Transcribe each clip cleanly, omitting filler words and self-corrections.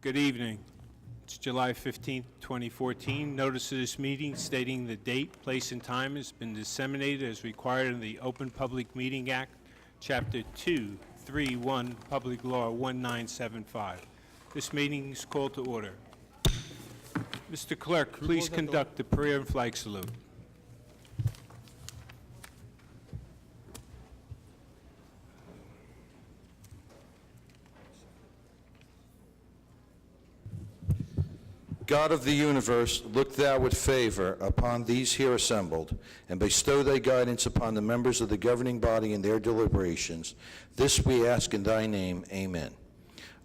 Good evening. It's July 15th, 2014. Notice of this meeting stating the date, place, and time has been disseminated as required in the Open Public Meeting Act, Chapter 231, Public Law 1975. This meeting is called to order. Mr. Clerk, please conduct the prayer and flag salute. God of the universe, look thou with favor upon these here assembled, and bestow thy guidance upon the members of the governing body in their deliberations. This we ask in thy name, amen.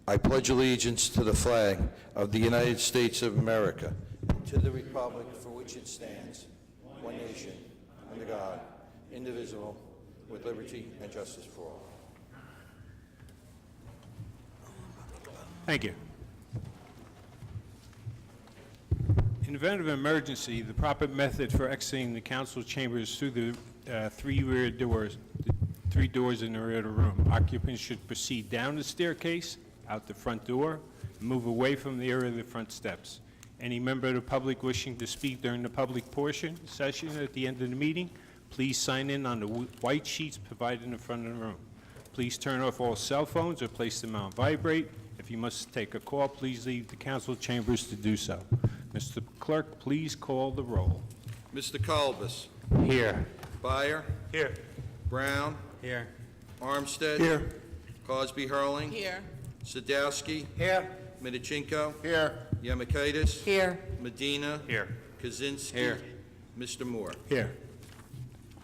I pledge allegiance to the flag of the United States of America, and to the republic for which it stands, one nation, under God, indivisible, with liberty and justice for all. Thank you. In the event of an emergency, the proper method for exiting the council chambers through the three doors in the rear of the room. Occupants should proceed down the staircase, out the front door, and move away from the area of the front steps. Any member of the public wishing to speak during the public portion session at the end of the meeting, please sign in on the white sheets provided in the front of the room. Please turn off all cell phones or place them on vibrate. If you must take a call, please leave the council chambers to do so. Mr. Clerk, please call the roll. Mr. Colbus. Here. Byer. Here. Brown. Here. Armstead. Here. Cosby Hurling. Here. Sadowski. Here. Midachinko. Here. Yamakaitis. Here. Medina. Here. Kaczynski. Here. Mr. Moore. Here.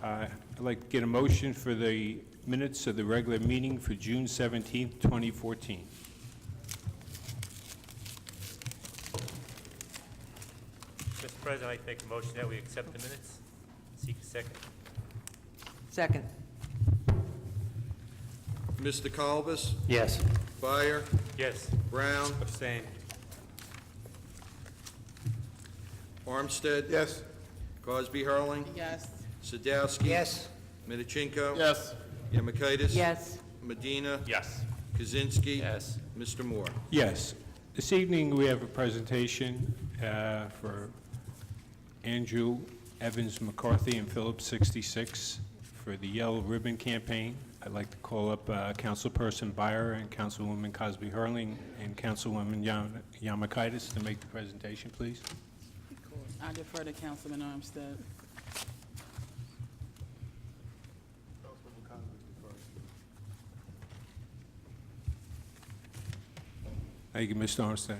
I'd like to get a motion for the minutes of the regular meeting for June 17th, 2014. Mr. President, I'd like to make a motion that we accept the minutes. Seek a second. Second. Mr. Colbus. Yes. Byer. Yes. Brown. Abstain. Armstead. Yes. Cosby Hurling. Yes. Sadowski. Yes. Midachinko. Yes. Yamakaitis. Yes. Medina. Yes. Kaczynski. Yes. Mr. Moore. Yes. This evening we have a presentation for Andrew Evans McCarthy and Phillips 66 for the Yellow Ribbon Campaign. I'd like to call up Councilperson Byer and Councilwoman Cosby Hurling and Councilwoman Yamakaitis to make the presentation, please. I defer to Councilman Armstead. Thank you, Mr. Armstead.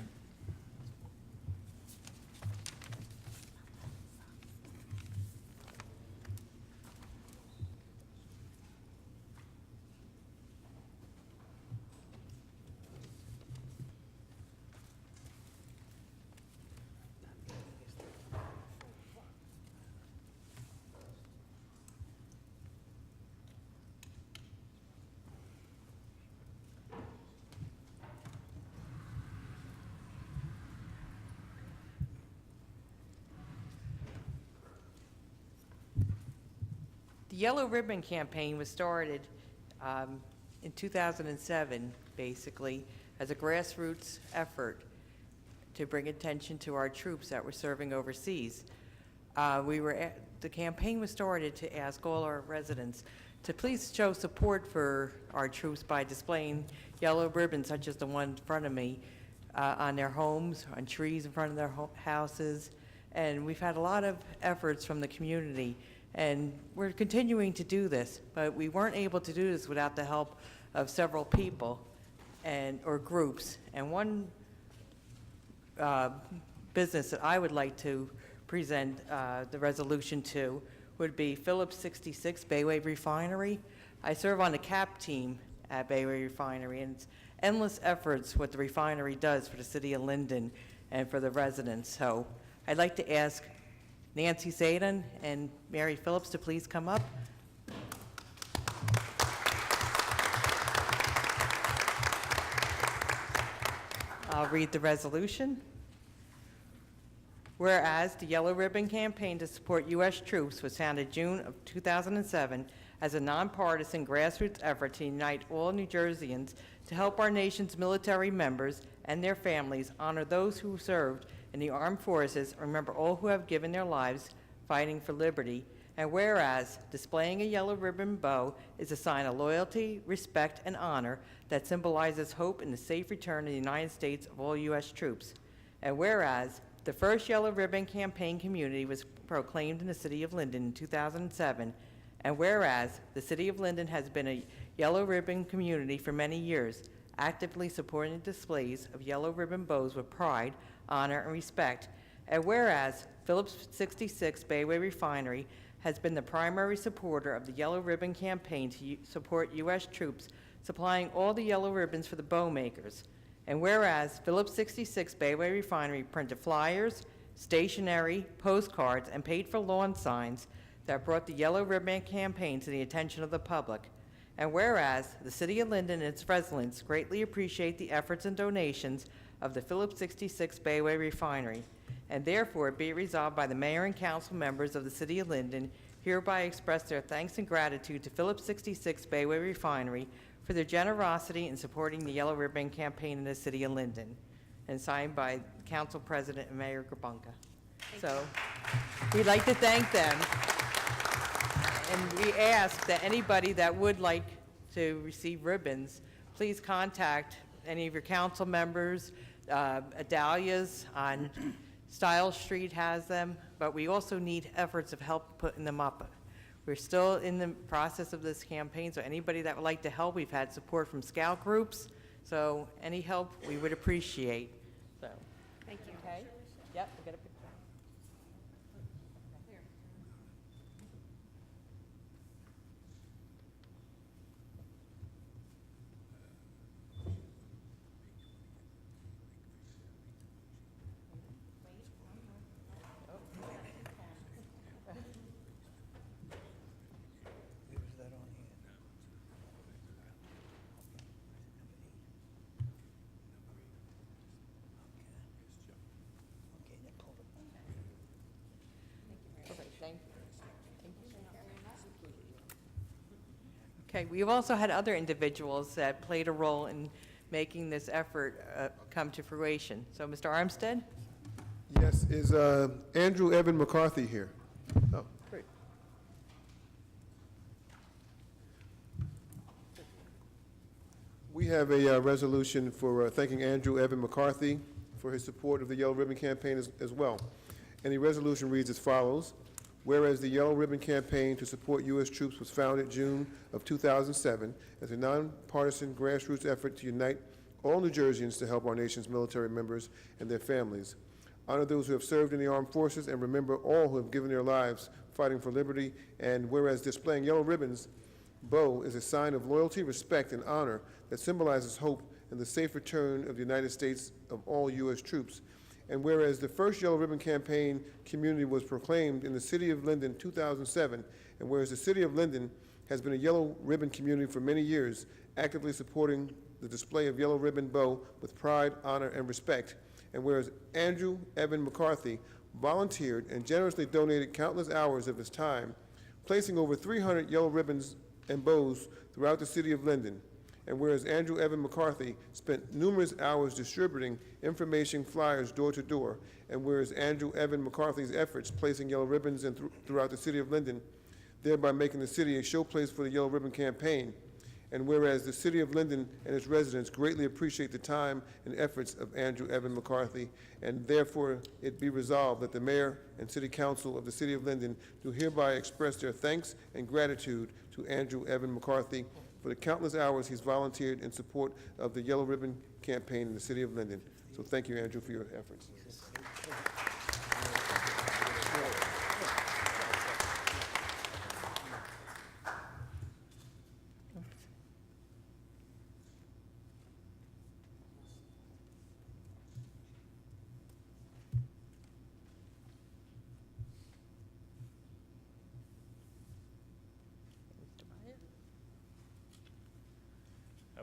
The Yellow Ribbon Campaign was started in 2007, basically, as a grassroots effort to bring attention to our troops that were serving overseas. The campaign was started to ask all our residents to please show support for our troops by displaying yellow ribbons, such as the one in front of me, on their homes, on trees in front of their houses. And we've had a lot of efforts from the community, and we're continuing to do this, but we weren't able to do this without the help of several people or groups. And one business that I would like to present the resolution to would be Phillips 66 Bayway Refinery. I serve on the CAP team at Bayway Refinery, and it's endless efforts what the refinery does for the city of Linden and for the residents. So I'd like to ask Nancy Zayden and Mary Phillips to please come up. I'll read the resolution. Whereas the Yellow Ribbon Campaign to support U.S. troops was founded June of 2007 as a nonpartisan grassroots effort to unite all New Jerseyans to help our nation's military members and their families, honor those who served in the armed forces, remember all who have given their lives fighting for liberty, and whereas displaying a yellow ribbon bow is a sign of loyalty, respect, and honor that symbolizes hope in the safe return to the United States of all U.S. troops, and whereas the first Yellow Ribbon Campaign community was proclaimed in the city of Linden in 2007, and whereas the city of Linden has been a Yellow Ribbon community for many years, actively supporting displays of yellow ribbon bows with pride, honor, and respect, and whereas Phillips 66 Bayway Refinery has been the primary supporter of the Yellow Ribbon Campaign to support U.S. troops, supplying all the yellow ribbons for the bow makers. And whereas Phillips 66 Bayway Refinery printed flyers, stationery, postcards, and paid for lawn signs that brought the Yellow Ribbon Campaign to the attention of the public. And whereas the City of Linden and its residents greatly appreciate the efforts and donations of the Phillips 66 Bayway Refinery, and therefore be it resolved by the mayor and council members of the City of Linden hereby express their thanks and gratitude to Phillips 66 Bayway Refinery for their generosity in supporting the Yellow Ribbon Campaign in the City of Linden, and signed by Council President and Mayor Grabunka. So we'd like to thank them. And we ask that anybody that would like to receive ribbons, please contact any of your council members. Adalia's on Stiles Street has them, but we also need efforts of help putting them up. We're still in the process of this campaign, so anybody that would like to help, we've had support from scout groups, so any help we would appreciate. So, Thank you. okay? Yep, we'll get a picture. Okay, thank you. Okay, we've also had other individuals that played a role in making this effort come to fruition. So, Mr. Armstead? Yes, is Andrew Evan McCarthy here? Oh, great. We have a resolution for thanking Andrew Evan McCarthy for his support of the Yellow Ribbon Campaign as well. And the resolution reads as follows: whereas the Yellow Ribbon Campaign to support U.S. troops was founded June of 2007 as a nonpartisan grassroots effort to unite all New Jerseyans to help our nation's military members and their families, honor those who have served in the armed forces, and remember all who have given their lives fighting for liberty. And whereas displaying yellow ribbons bow is a sign of loyalty, respect, and honor that symbolizes hope in the safe return of the United States of all U.S. troops. And whereas the first Yellow Ribbon Campaign community was proclaimed in the city of Linden 2007, and whereas the city of Linden has been a Yellow Ribbon community for many years, actively supporting the display of yellow ribbon bow with pride, honor, and respect, and whereas Andrew Evan McCarthy volunteered and generously donated countless hours of his time, placing over 300 yellow ribbons and bows throughout the city of Linden, and whereas Andrew Evan McCarthy spent numerous hours distributing information flyers door to door, and whereas Andrew Evan McCarthy's efforts placing yellow ribbons throughout the city of Linden, thereby making the city a showplace for the Yellow Ribbon Campaign, and whereas the city of Linden and its residents greatly appreciate the time and efforts of Andrew Evan McCarthy, and therefore it be resolved that the mayor and city council of the city of Linden do hereby express their thanks and gratitude to Andrew Evan McCarthy for the countless hours he's volunteered in support of the Yellow Ribbon Campaign in the city of Linden. So thank you, Andrew, for your efforts.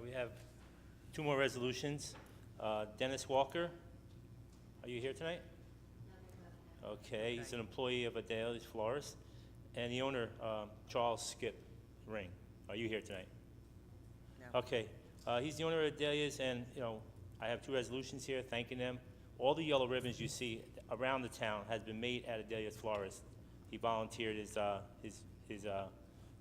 We have two more resolutions. Dennis Walker, are you here tonight? Okay, he's an employee of Adalia's Florist. And the owner, Charles Skip Ring, are you here tonight? No. Okay, he's the owner of Adalia's, and, you know, I have two resolutions here thanking them. All the yellow ribbons you see around the town has been made at Adelia's Florist. He volunteered his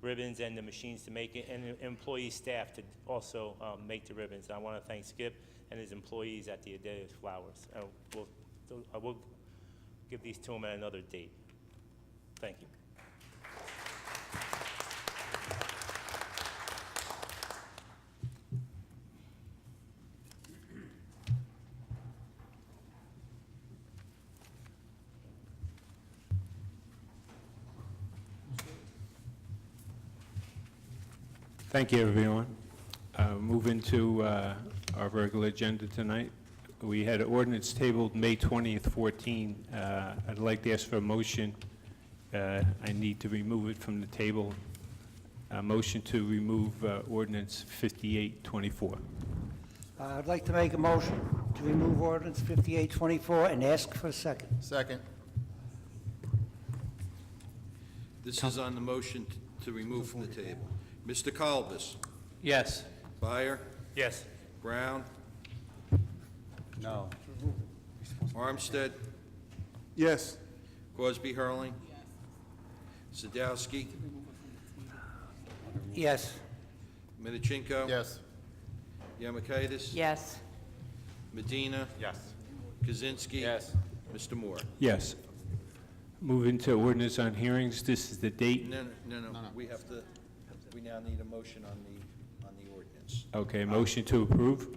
ribbons and the machines to make it, and the employee staff to also make the ribbons. I want to thank Skip and his employees at the Adelia's Flowers. I will give these to him at another date. Thank you. Thank you, everyone. Moving to our regular agenda tonight. We had an ordinance tabled May 20th, 14. I'd like to ask for a motion. I need to remove it from the table. A motion to remove ordinance 5824. I'd like to make a motion to remove ordinance 5824 and ask for a second. Second. This is on the motion to remove from the table. Mr. Kalbus? Yes. Byer? Yes. Brown? No. Armstead? Yes. Crosby Hurling? Sadowski? Yes. Minichinko? Yes. Yamakaitis? Yes. Medina? Yes. Kaczynski? Yes. Mr. Moore? Yes. Moving to ordinance on hearings. This is the date. No, we have to, we now need a motion on the ordinance. Okay, motion to approve.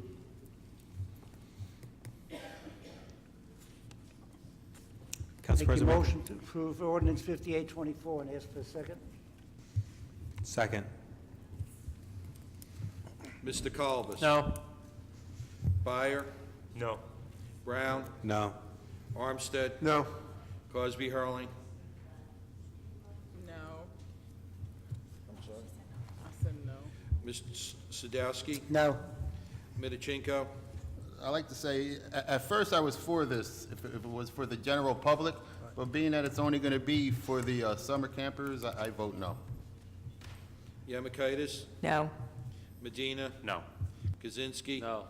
Make a motion to approve ordinance 5824 and ask for a second. Second. Mr. Kalbus? No. Byer? No. Brown? No. Armstead? No. Crosby Hurling? No. I'm sorry? I said no. Mr. Sadowski? No. Minichinko? I like to say, at first I was for this, if it was for the general public, but being that it's only going to be for the summer campers, I vote no. Yamakaitis? No. Medina? No. Kaczynski? No.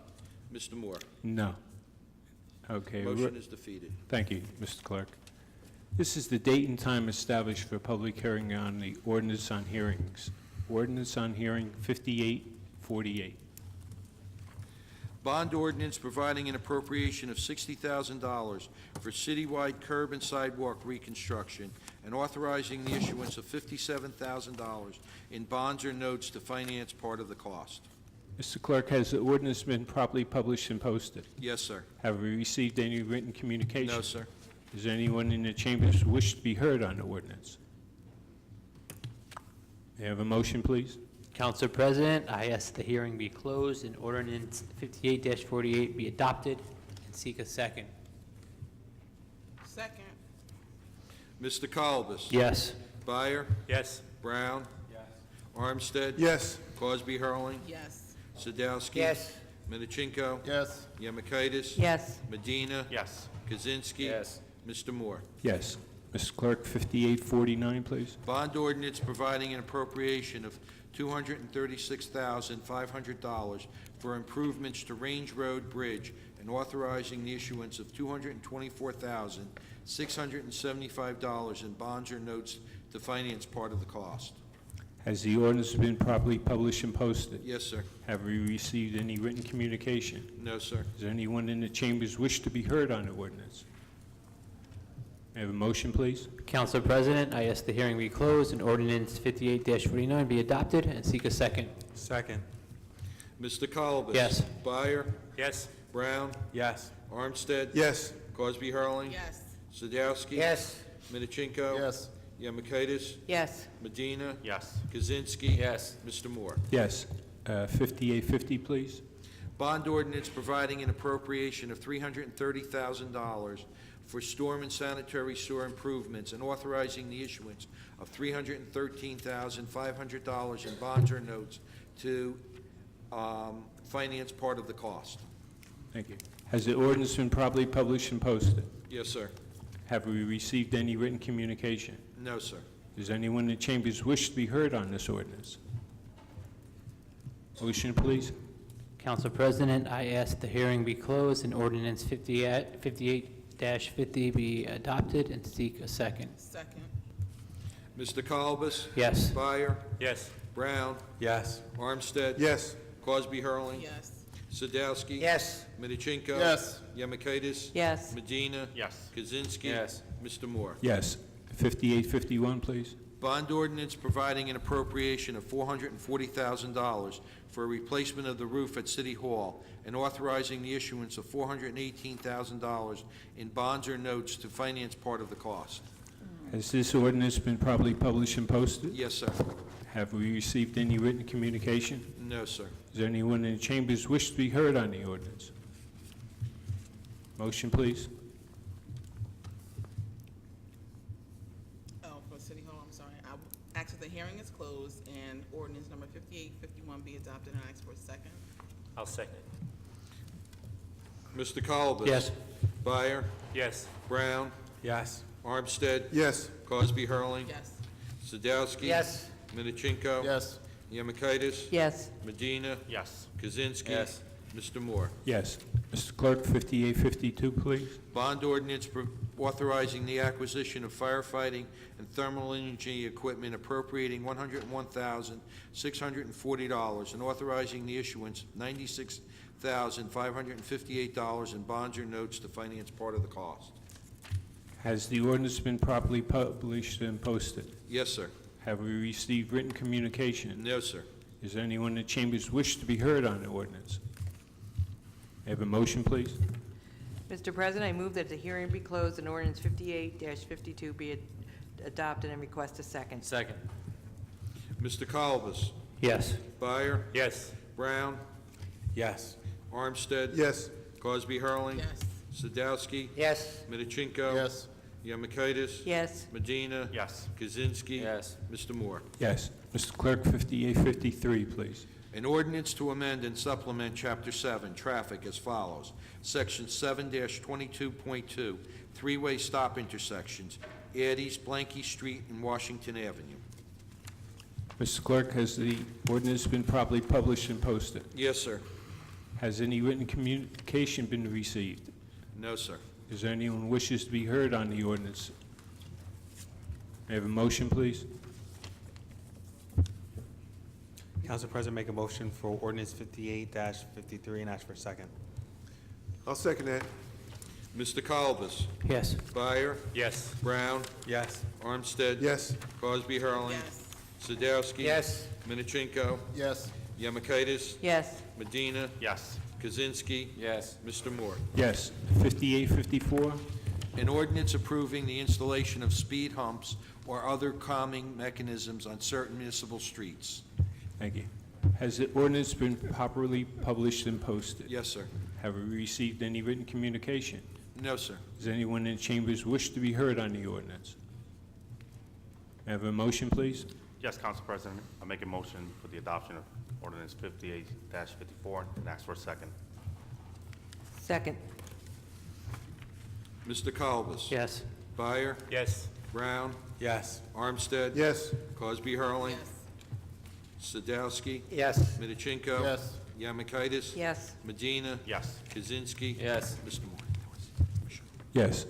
Mr. Moore? No. Okay. Motion is defeated. Thank you, Mr. Clerk. This is the date and time established for public hearing on the ordinance on hearings. Ordinance on hearing 5848. Bond ordinance providing an appropriation of $60,000 for citywide curb and sidewalk reconstruction and authorizing the issuance of $57,000 in bonds or notes to finance part of the cost. Mr. Clerk, has the ordinance been properly published and posted? Yes, sir. Have we received any written communication? No, sir. Does anyone in the chambers wish to be heard on the ordinance? May I have a motion, please? Council President, I ask the hearing be closed and ordinance 58-48 be adopted and seek a second. Second. Mr. Kalbus? Yes. Byer? Yes. Brown? Yes. Armstead? Yes. Crosby Hurling? Yes. Sadowski? Yes. Minichinko? Yes. Yamakaitis? Yes. Medina? Yes. Kaczynski? Yes. Mr. Moore? Yes. Mr. Clerk, 5849, please. Bond ordinance providing an appropriation of $236,500 for improvements to Range Road Bridge and authorizing the issuance of $224,675 in bonds or notes to finance part of the cost. Has the ordinance been properly published and posted? Yes, sir. Have we received any written communication? No, sir. Does anyone in the chambers wish to be heard on the ordinance? May I have a motion, please? Council President, I ask the hearing be closed and ordinance 58-49 be adopted and seek a second. Second. Mr. Kalbus? Yes. Byer? Yes. Brown? Yes. Armstead? Yes. Crosby Hurling? Yes. Sadowski? Yes. Minichinko? Yes. Yamakaitis? Yes. Medina? Yes. Kaczynski? Yes. Mr. Moore? Yes. 5850, please. Bond ordinance providing an appropriation of $330,000 for storm and sanitary sewer improvements and authorizing the issuance of $313,500 in bonds or notes to finance part of the cost. Thank you. Has the ordinance been properly published and posted? Yes, sir. Have we received any written communication? No, sir. Does anyone in the chambers wish to be heard on this ordinance? Motion, please. Council President, I ask the hearing be closed and ordinance 58-50 be adopted and seek a second. Second. Mr. Kalbus? Yes. Dwyer? Yes. Brown? Yes. Armstead? Yes. Cosby Hurling? Yes. Sadowski? Yes. Midichinko? Yes. Yemakaitis? Yes. Medina? Yes. Kaczynski? Yes. Mr. Moore? Yes. 5851, please. Bond ordinance providing an appropriation of $440,000 for a replacement of the roof at City Hall and authorizing the issuance of $418,000 in bonds or notes to finance part of the cost. Has this ordinance been properly published and posted? Yes, sir. Have we received any written communication? No, sir. Does anyone in the chambers wish to be heard on the ordinance? Motion, please. Oh, for City Hall, I'm sorry. I ask that the hearing is closed and ordinance number 5851 be adopted, and I ask for a second. I'll second it. Mr. Kalbus? Yes. Dwyer? Yes. Brown? Yes. Armstead? Yes. Cosby Hurling? Yes. Sadowski? Yes. Midichinko? Yes. Yemakaitis? Yes. Medina? Yes. Kaczynski? Yes. Mr. Moore? Yes. Mr. Clerk, 5852, please. Bond ordinance authorizing the acquisition of firefighting and thermal imaging equipment appropriating $101,640 and authorizing the issuance of $96,558 in bonds or notes to finance part of the cost. Has the ordinance been properly published and posted? Yes, sir. Have we received written communication? No, sir. Is there anyone in the chambers wish to be heard on the ordinance? May I have a motion, please? Mr. President, I move that the hearing be closed and ordinance 58-52 be adopted and request a second. Second. Mr. Kalbus? Yes. Dwyer? Yes. Brown? Yes. Armstead? Yes. Cosby Hurling? Yes. Sadowski? Yes. Midichinko? Yes. Yemakaitis? Yes. Medina? Yes. Kaczynski? Yes. Mr. Moore? Yes. Mr. Clerk, 5853, please. An ordinance to amend and supplement Chapter 7, Traffic as follows. Section 7-22.2, three-way stop intersections, Addies, Blanky Street, and Washington Avenue. Mr. Clerk, has the ordinance been properly published and posted? Yes, sir. Has any written communication been received? No, sir. Is there anyone who wishes to be heard on the ordinance? May I have a motion, please? Council President, make a motion for ordinance 58-53 and ask for a second. I'll second that. Mr. Kalbus? Yes. Dwyer? Yes. Brown? Yes. Armstead? Yes. Cosby Hurling? Yes. Sadowski? Yes. Midichinko? Yes. Yemakaitis? Yes. Medina? Yes. Kaczynski? Yes. Mr. Moore? Yes. 5854? An ordinance approving the installation of speed humps or other calming mechanisms on certain municipal streets. Thank you. Has the ordinance been properly published and posted? Yes, sir. Have we received any written communication? No, sir. Does anyone in the chambers wish to be heard on the ordinance? May I have a motion, please? Yes, Council President, I make a motion for the adoption of ordinance 58-54 and ask for a second. Second. Mr. Kalbus? Yes. Dwyer? Yes. Brown? Yes. Armstead? Yes. Cosby Hurling? Yes. Sadowski? Yes. Midichinko? Yes. Yemakaitis? Yes. Medina? Yes. Kaczynski? Yes. Mr. Moore? Yes.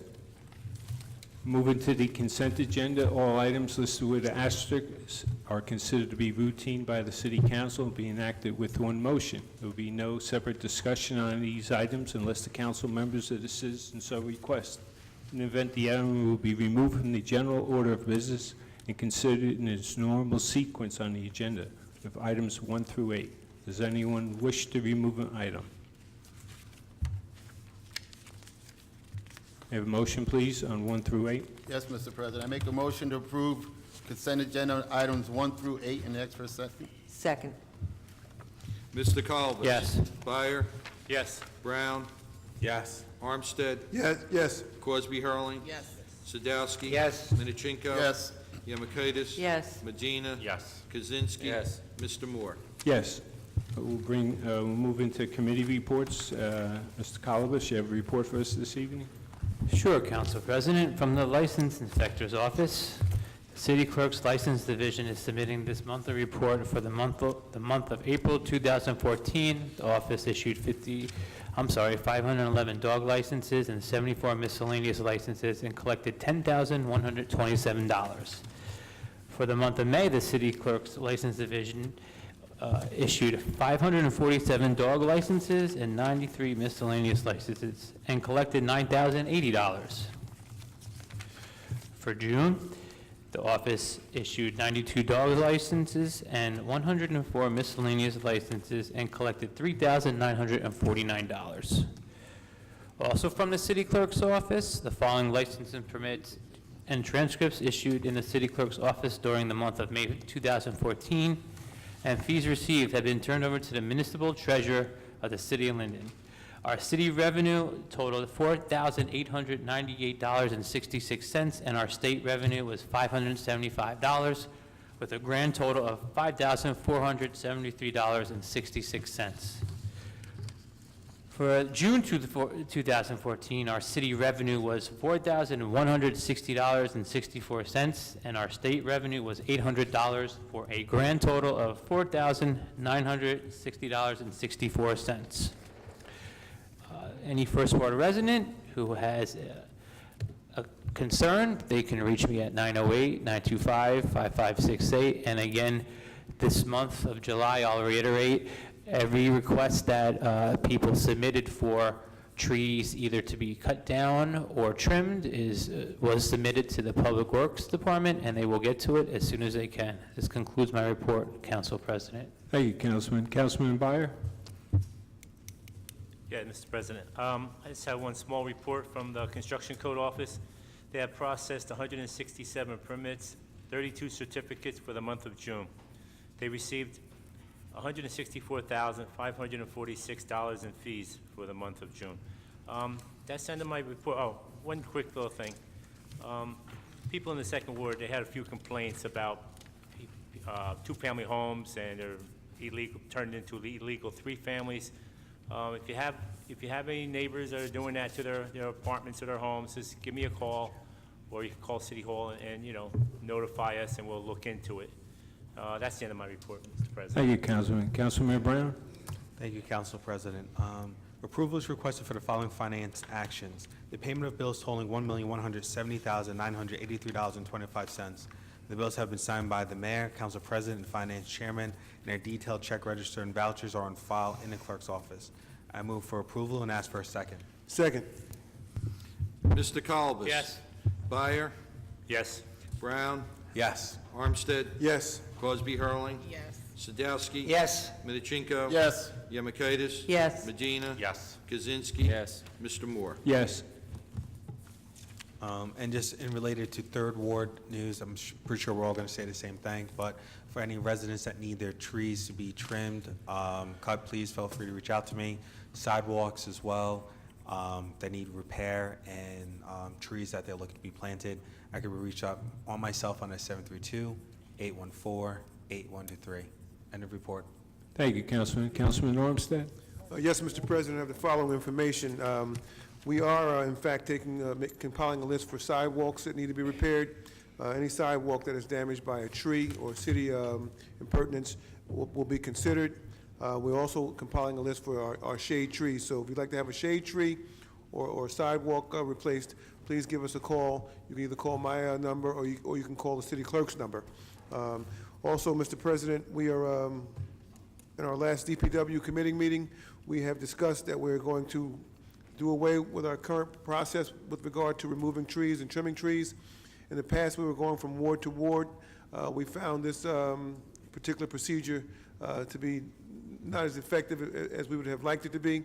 Moving to the consent agenda, all items listed with asterisks are considered to be routine by the City Council and be enacted with one motion. There will be no separate discussion on these items unless the council members or the citizens so request. In the event the item will be removed from the general order of business and considered in its normal sequence on the agenda of items 1 through 8. Does anyone wish to remove an item? May I have a motion, please, on 1 through 8? Yes, Mr. President. I make a motion to approve consent agenda items 1 through 8 and ask for a second. Second. Mr. Kalbus? Yes. Dwyer? Yes. Brown? Yes. Armstead? Yes. Yes. Cosby Hurling? Yes. Sadowski? Yes. Midichinko? Yes. Yemakaitis? Yes. Medina? Yes. Kaczynski? Yes. Mr. Moore? Yes. We'll move into committee reports. Mr. Kalbus, you have a report for us this evening? Sure, Council President. From the License Inspector's Office, City Clerk's License Division is submitting this monthly report for the month of April 2014. The office issued 511 dog licenses and 74 miscellaneous licenses and collected $10,127. For the month of May, the City Clerk's License Division issued 547 dog licenses and 93 miscellaneous licenses and collected $9,080. For June, the office issued 92 dog licenses and 104 miscellaneous licenses and collected $3,949. Also from the City Clerk's office, the following license and permits and transcripts issued in the City Clerk's office during the month of May 2014, and fees received have been turned over to the municipal treasurer of the City of Linden. Our city revenue totaled $4,898.66, and our state revenue was $575, with a grand total of $5,473.66. For June 2014, our city revenue was $4,160.64, and our state revenue was $800, for a grand total of $4,960.64. Any First Ward resident who has a concern, they can reach me at 908-925-5568. And again, this month of July, I'll reiterate, every request that people submitted for trees either to be cut down or trimmed was submitted to the Public Works Department, and they will get to it as soon as they can. This concludes my report, Council President. Thank you, Councilman. Councilman Byer? Yeah, Mr. President. I just have one small report from the Construction Code Office. They have processed 167 permits, 32 certificates for the month of June. They received $164,546 in fees for the month of June. That's the end of my report. Oh, one quick little thing. People in the Second Ward, they had a few complaints about two-family homes, and they're illegal, turned into illegal three families. If you have any neighbors that are doing that to their apartments or their homes, just give me a call, or you can call City Hall and notify us, and we'll look into it. That's the end of my report, Mr. President. Thank you, Councilman. Councilman Brown? Thank you, Council President. Approval is requested for the following finance actions. The payment of bills totaling $1,170,983.25. The bills have been signed by the Mayor, Council President, and Finance Chairman, and their detailed check register and vouchers are on file in the Clerk's office. I move for approval and ask for a second. Second. Mr. Colbus? Yes. Byer? Yes. Brown? Yes. Armstead? Yes. Crosby Hurling? Yes. Sadowski? Yes. Minichinko? Yes. Yemakaitis? Yes. Medina? Yes. Kaczynski? Yes. Mr. Moore? Yes. And just in related to Third Ward news, I'm pretty sure we're all going to say the same thing, but for any residents that need their trees to be trimmed, cut, please feel free to reach out to me. Sidewalks as well, that need repair, and trees that they're looking to be planted, I could reach out on myself on a 732-814-8123. End of report. Thank you, Councilman. Councilman Armstead? Yes, Mr. President, I have the following information. We are, in fact, compiling a list for sidewalks that need to be repaired. Any sidewalk that is damaged by a tree or city impertinence will be considered. We're also compiling a list for our shade trees. So if you'd like to have a shade tree or sidewalk replaced, please give us a call. You can either call my number or you can call the city clerk's number. Also, Mr. President, we are, in our last DPW committee meeting, we have discussed that we're going to do away with our current process with regard to removing trees and trimming trees. In the past, we were going from ward to ward. We found this particular procedure to be not as effective as we would have liked it to be,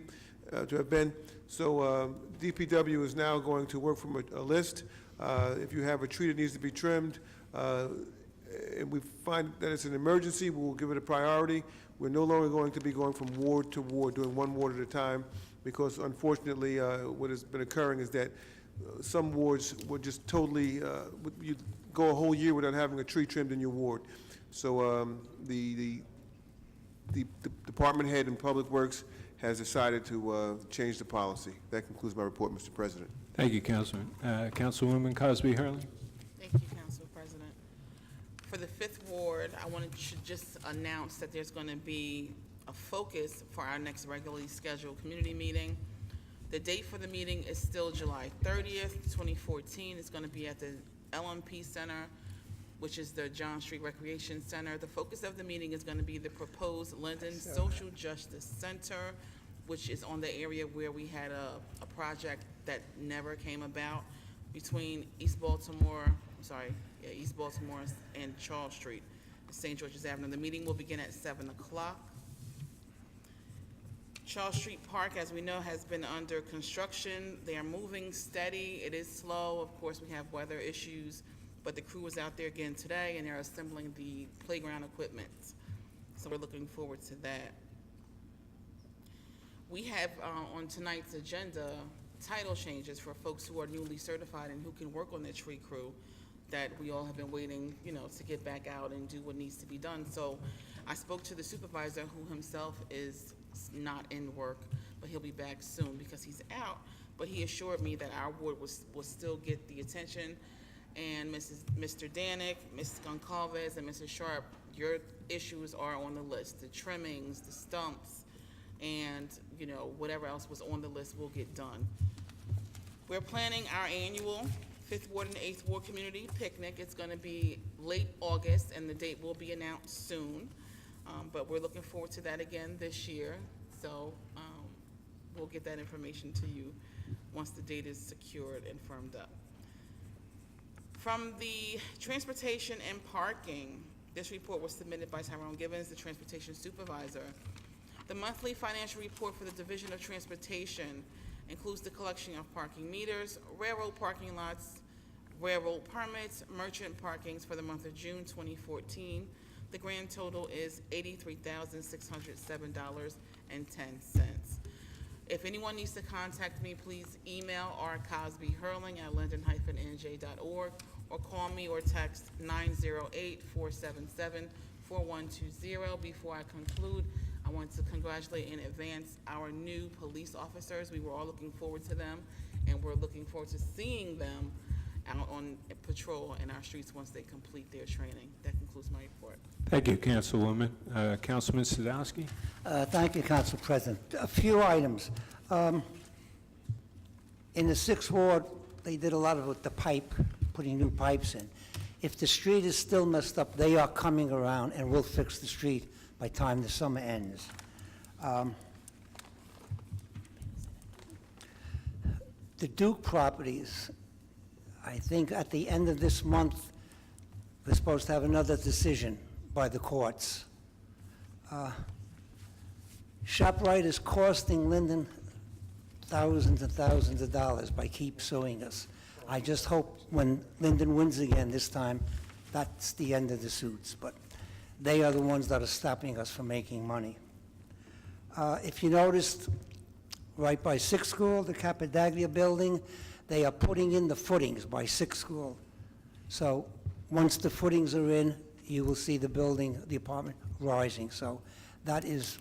to have been. So DPW is now going to work from a list. If you have a tree that needs to be trimmed, and we find that it's an emergency, we will give it a priority. We're no longer going to be going from ward to ward, doing one ward at a time, because unfortunately, what has been occurring is that some wards would just totally, you go a whole year without having a tree trimmed in your ward. So the department head in Public Works has decided to change the policy. That concludes my report, Mr. President. Thank you, Councilman. Councilwoman Cosby Hurling? Thank you, Council President. For the Fifth Ward, I wanted to just announce that there's going to be a focus for our next regularly scheduled community meeting. The date for the meeting is still July 30th, 2014. It's going to be at the LMP Center, which is the John Street Recreation Center. The focus of the meeting is going to be the proposed Linden Social Justice Center, which is on the area where we had a project that never came about between East Baltimore and Charles Street, St. George's Avenue. The meeting will begin at 7 o'clock. Charles Street Park, as we know, has been under construction. They are moving steady. It is slow. Of course, we have weather issues, but the crew is out there again today, and they're assembling the playground equipment. So we're looking forward to that. We have on tonight's agenda title changes for folks who are newly certified and who can work on the tree crew that we all have been waiting, to get back out and do what needs to be done. So I spoke to the supervisor, who himself is not in work, but he'll be back soon because he's out. But he assured me that our ward will still get the attention. And Mr. Danick, Ms. Goncalves, and Mrs. Sharp, your issues are on the list. The trimmings, the stumps, and whatever else was on the list will get done. We're planning our annual 5th Ward and 8th Ward Community Picnic. It's going to be late August, and the date will be announced soon. But we're looking forward to that again this year. So we'll get that information to you once the date is secured and firmed up. From the Transportation and Parking, this report was submitted by Tyrone Gibbons, the Transportation Supervisor. The monthly financial report for the Division of Transportation includes the collection of parking meters, railroad parking lots, railroad permits, merchant parkings for the month of June 2014. The grand total is $83,607.10. If anyone needs to contact me, please email rcosbyhurling@linden-nj.org or call me or text 908-477-4120. Before I conclude, I want to congratulate in advance our new police officers. We were all looking forward to them, and we're looking forward to seeing them out on patrol in our streets once they complete their training. That concludes my report. Thank you, Councilwoman. Councilman Sadowski? Thank you, Council President. A few items. In the 6th Ward, they did a lot of the pipe, putting new pipes in. If the street is still messed up, they are coming around and will fix the street by the time the summer ends. The Duke properties, I think at the end of this month, we're supposed to have another decision by the courts. ShopRite is costing Linden thousands and thousands of dollars by keep suing us. I just hope when Linden wins again this time, that's the end of the suits, but they are the ones that are stopping us from making money. If you noticed, right by 6th School, the Capadaglia building, they are putting in the footings by 6th School. So once the footings are in, you will see the building, the apartment rising. So that is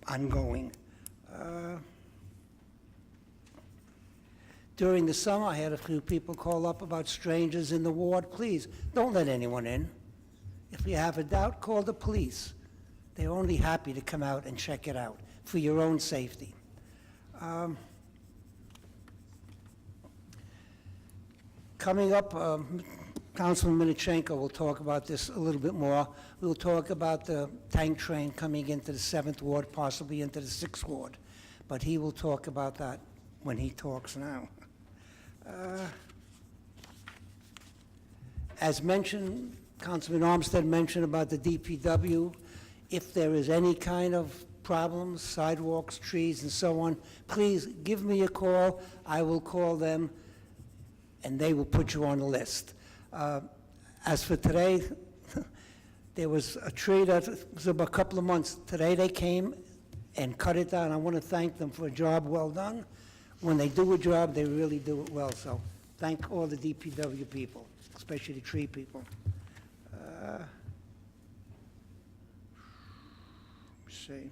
ongoing. During the summer, I had a few people call up about strangers in the ward. Please, don't let anyone in. If you have a doubt, call the police. They're only happy to come out and check it out for your own safety. Coming up, Councilman Minichenko will talk about this a little bit more. We'll talk about the tank train coming into the 7th Ward, possibly into the 6th Ward. But he will talk about that when he talks now. As mentioned, Councilman Armstead mentioned about the DPW. If there is any kind of problems, sidewalks, trees, and so on, please give me a call. I will call them, and they will put you on the list. As for today, there was a tree that was about a couple of months. Today they came and cut it down. I want to thank them for a job well done. When they do a job, they really do it well. So thank all the DPW people, especially the tree people. Let's see.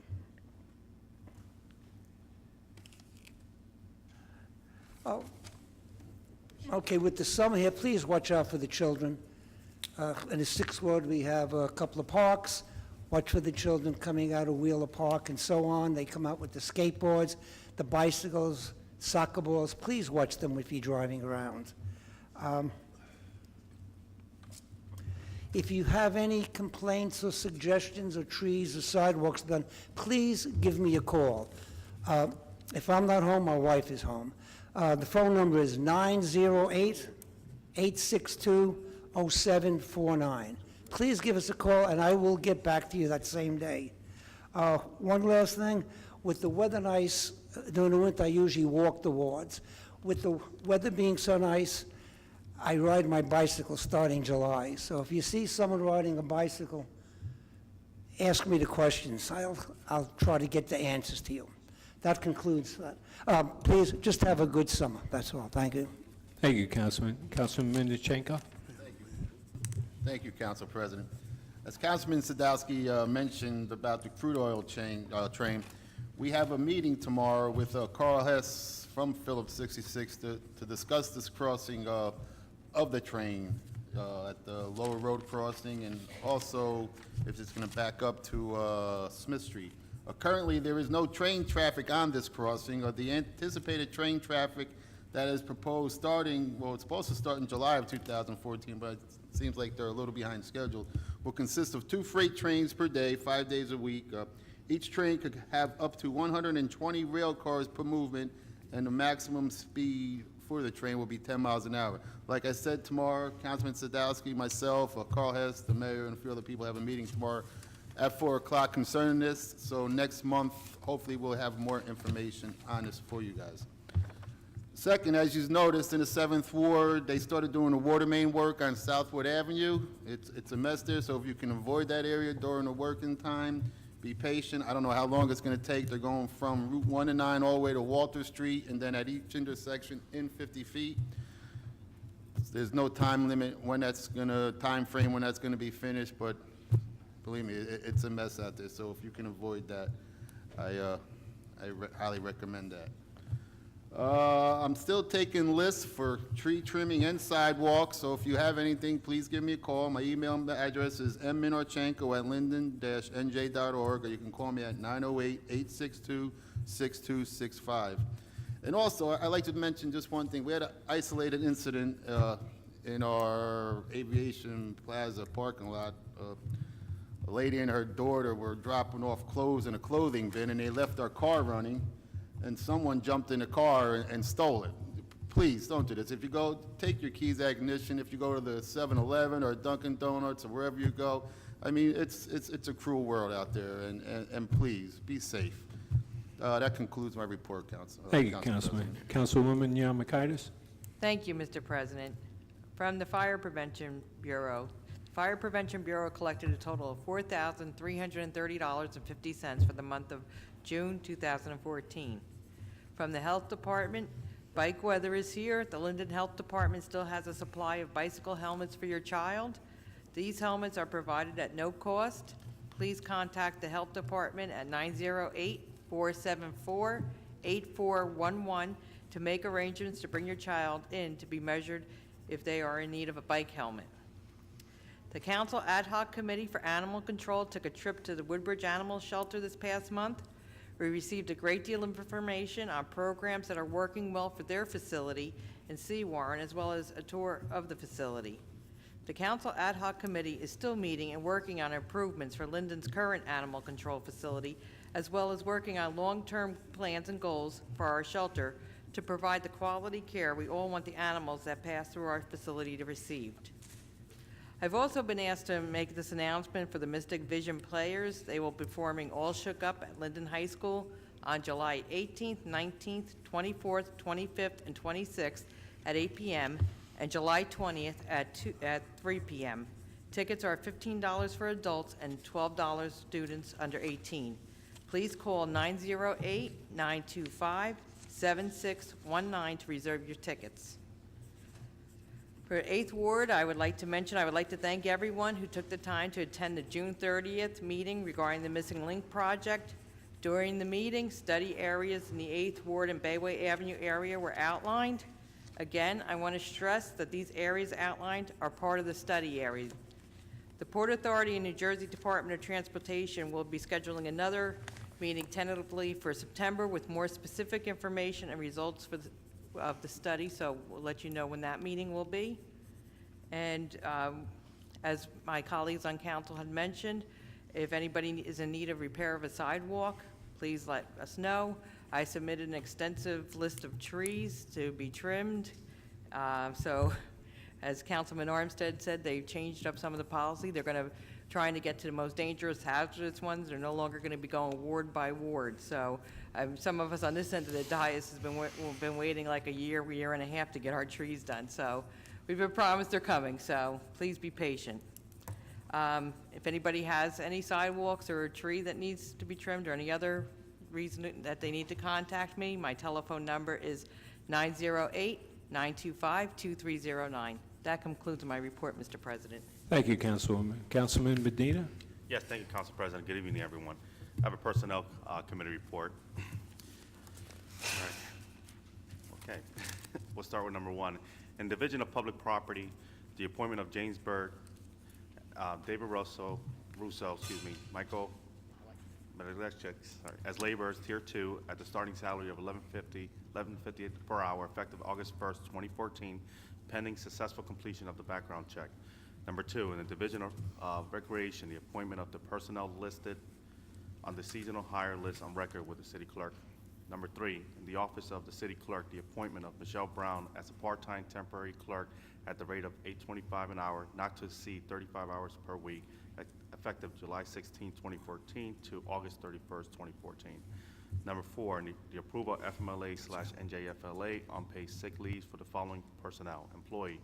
Oh, okay, with the summer here, please watch out for the children. In the 6th Ward, we have a couple of parks. Watch for the children coming out of Wheeler Park and so on. They come out with the skateboards, the bicycles, soccer balls. Please watch them if you're driving around. If you have any complaints or suggestions or trees or sidewalks done, please give me a call. If I'm not home, my wife is home. The phone number is 908-862-0749. Please give us a call, and I will get back to you that same day. One last thing, with the weather nice, during the winter, I usually walk the wards. With the weather being so nice, I ride my bicycle starting July. So if you see someone riding a bicycle, ask me the questions. I'll try to get the answers to you. That concludes that. Please, just have a good summer. That's all. Thank you. Thank you, Councilman. Councilman Minichenko? Thank you, Council President. As Councilman Sadowski mentioned about the crude oil train, we have a meeting tomorrow with Carl Hess from Phillips 66 to discuss this crossing of the train at the Lower Road crossing, and also if it's going to back up to Smith Street. Currently, there is no train traffic on this crossing, or the anticipated train traffic that is proposed starting, well, it's supposed to start in July of 2014, but it seems like they're a little behind schedule, will consist of 2 freight trains per day, 5 days a week. Each train could have up to 120 rail cars per movement, and the maximum speed for the train will be 10 miles an hour. Like I said, tomorrow, Councilman Sadowski, myself, Carl Hess, the mayor, and a few other people have a meeting tomorrow at 4 o'clock concerning this. So next month, hopefully, we'll have more information on this for you guys. Second, as you've noticed, in the 7th Ward, they started doing the water main work on Southwood Avenue. It's a mess there, so if you can avoid that area during the working time, be patient. I don't know how long it's going to take. They're going from Route 1 and 9 all the way to Walter Street, and then at each intersection in 50 feet. There's no time limit when that's going to, time frame when that's going to be finished, but believe me, it's a mess out there. So if you can avoid that, I highly recommend that. I'm still taking lists for tree trimming and sidewalks, so if you have anything, please give me a call. My email address is mminorchenko@linden-nj.org, or you can call me at 908-862-6265. And also, I'd like to mention just one thing. We had an isolated incident in our Aviation Plaza parking lot. A lady and her daughter were dropping off clothes in a clothing bin, and they left our car running, and someone jumped in the car and stole it. Please, don't do this. If you go, take your keys at ignition. If you go to the 7-Eleven or Dunkin' Donuts or wherever you go, I mean, it's a cruel world out there, and please, be safe. That concludes my report, Council. Thank you, Councilman. Councilwoman Yamakaitis? Thank you, Mr. President. From the Fire Prevention Bureau, the Fire Prevention Bureau collected a total of $4,330.50 for the month of June 2014. From the Health Department, bike weather is here. The Linden Health Department still has a supply of bicycle helmets for your child. These helmets are provided at no cost. Please contact the Health Department at 908-474-8411 to make arrangements to bring your child in to be measured if they are in need of a bike helmet. The Council Ad Hoc Committee for Animal Control took a trip to the Woodbridge Animal Shelter this past month. We received a great deal of information on programs that are working well for their facility in Seawarren, as well as a tour of the facility. The Council Ad Hoc Committee is still meeting and working on improvements for Linden's current animal control facility, as well as working on long-term plans and goals for our shelter to provide the quality care we all want the animals that pass through our facility to receive. I've also been asked to make this announcement for the Mystic Vision Players. They will be performing All Shook Up at Linden High School on July 18th, 19th, 24th, 25th, and 26th at 8 p.m. and July 20th at 3 p.m. Tickets are $15 for adults and $12 students under 18. Please call 908-925-7619 to reserve your tickets. For 8th Ward, I would like to thank everyone who took the time to attend the June 30th meeting regarding the Missing Link project. During the meeting, study areas in the 8th Ward and Bayway Avenue area were outlined. Again, I want to stress that these areas outlined are part of the study area. The Port Authority and New Jersey Department of Transportation will be scheduling another meeting tentatively for September with more specific information and results of the study, so we'll let you know when that meeting will be. And as my colleagues on council had mentioned, if anybody is in need of repair of a sidewalk, please let us know. I submitted an extensive list of trees to be trimmed. So, as Councilman Armstead said, they've changed up some of the policy. They're trying to get to the most dangerous, hazardous ones. They're no longer going to be going ward by ward. So, some of us on this end of the dais has been waiting like a year and a half to get our trees done. So, we've been promised they're coming. So, please be patient. If anybody has any sidewalks or a tree that needs to be trimmed or any other reason that they need to contact me, my telephone number is 908-925-2309. That concludes my report, Mr. President. Thank you, Councilwoman. Councilman Medina? Yes, thank you, Council President. Good evening, everyone. I have a Personnel Committee report. All right. Okay. We'll start with number 1. In Division of Public Property, the appointment of James Bird, David Russo, Michael Medalechik, as laborers, Tier 2, at the starting salary of $11.50 per hour, effective August 1st, 2014, pending successful completion of the background check. Number 2, in the Division of Recreation, the appointment of the personnel listed on the seasonal hire list on record with the city clerk. Number 3, in the Office of the City Clerk, the appointment of Michelle Brown as a part-time temporary clerk at the rate of $8.25 an hour, not to exceed 35 hours per week, effective July 16, 2014 to August 31st, 2014. Number 4, the approval of FMLA/NJFLA unpaid sick leaves for the following personnel. Employee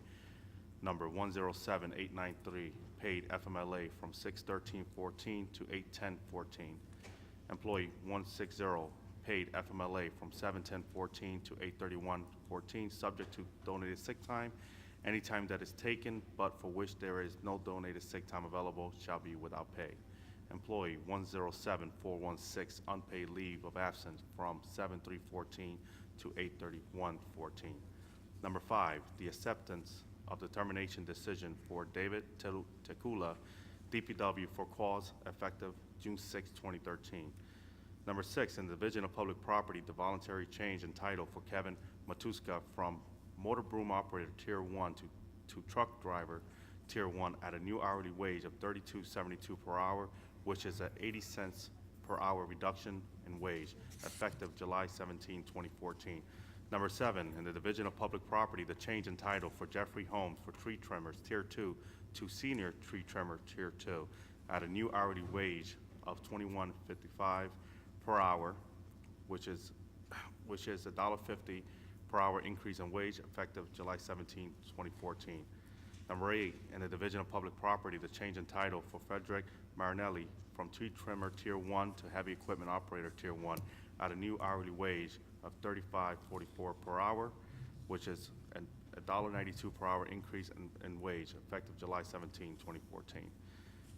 number 107893, paid FMLA from 6/13/14 to 8/10/14. Employee 160, paid FMLA from 7/10/14 to 8/31/14, subject to donated sick time. Any time that is taken, but for which there is no donated sick time available, shall be without pay. Employee 107416, unpaid leave of absence from 7/3/14 to 8/31/14. Number 5, the acceptance of the termination decision for David Tekula, DPW, for cause effective June 6, 2013. Number 6, in the Division of Public Property, the voluntary change in title for Kevin Matuska from motor broom operator Tier 1 to truck driver Tier 1 at a new hourly wage of $32.72 per hour, which is an 80 cents per hour reduction in wage, effective July 17, 2014. Number 7, in the Division of Public Property, the change in title for Jeffrey Holmes for tree trimmers Tier 2 to senior tree trimmer Tier 2 at a new hourly wage of $21.55 per hour, which is $1.50 per hour increase in wage, effective July 17, 2014. Number 8, in the Division of Public Property, the change in title for Frederick Marinelli from tree trimmer Tier 1 to heavy equipment operator Tier 1 at a new hourly wage of $35.44 per hour, which is a $1.92 per hour increase in wage, effective July 17, 2014.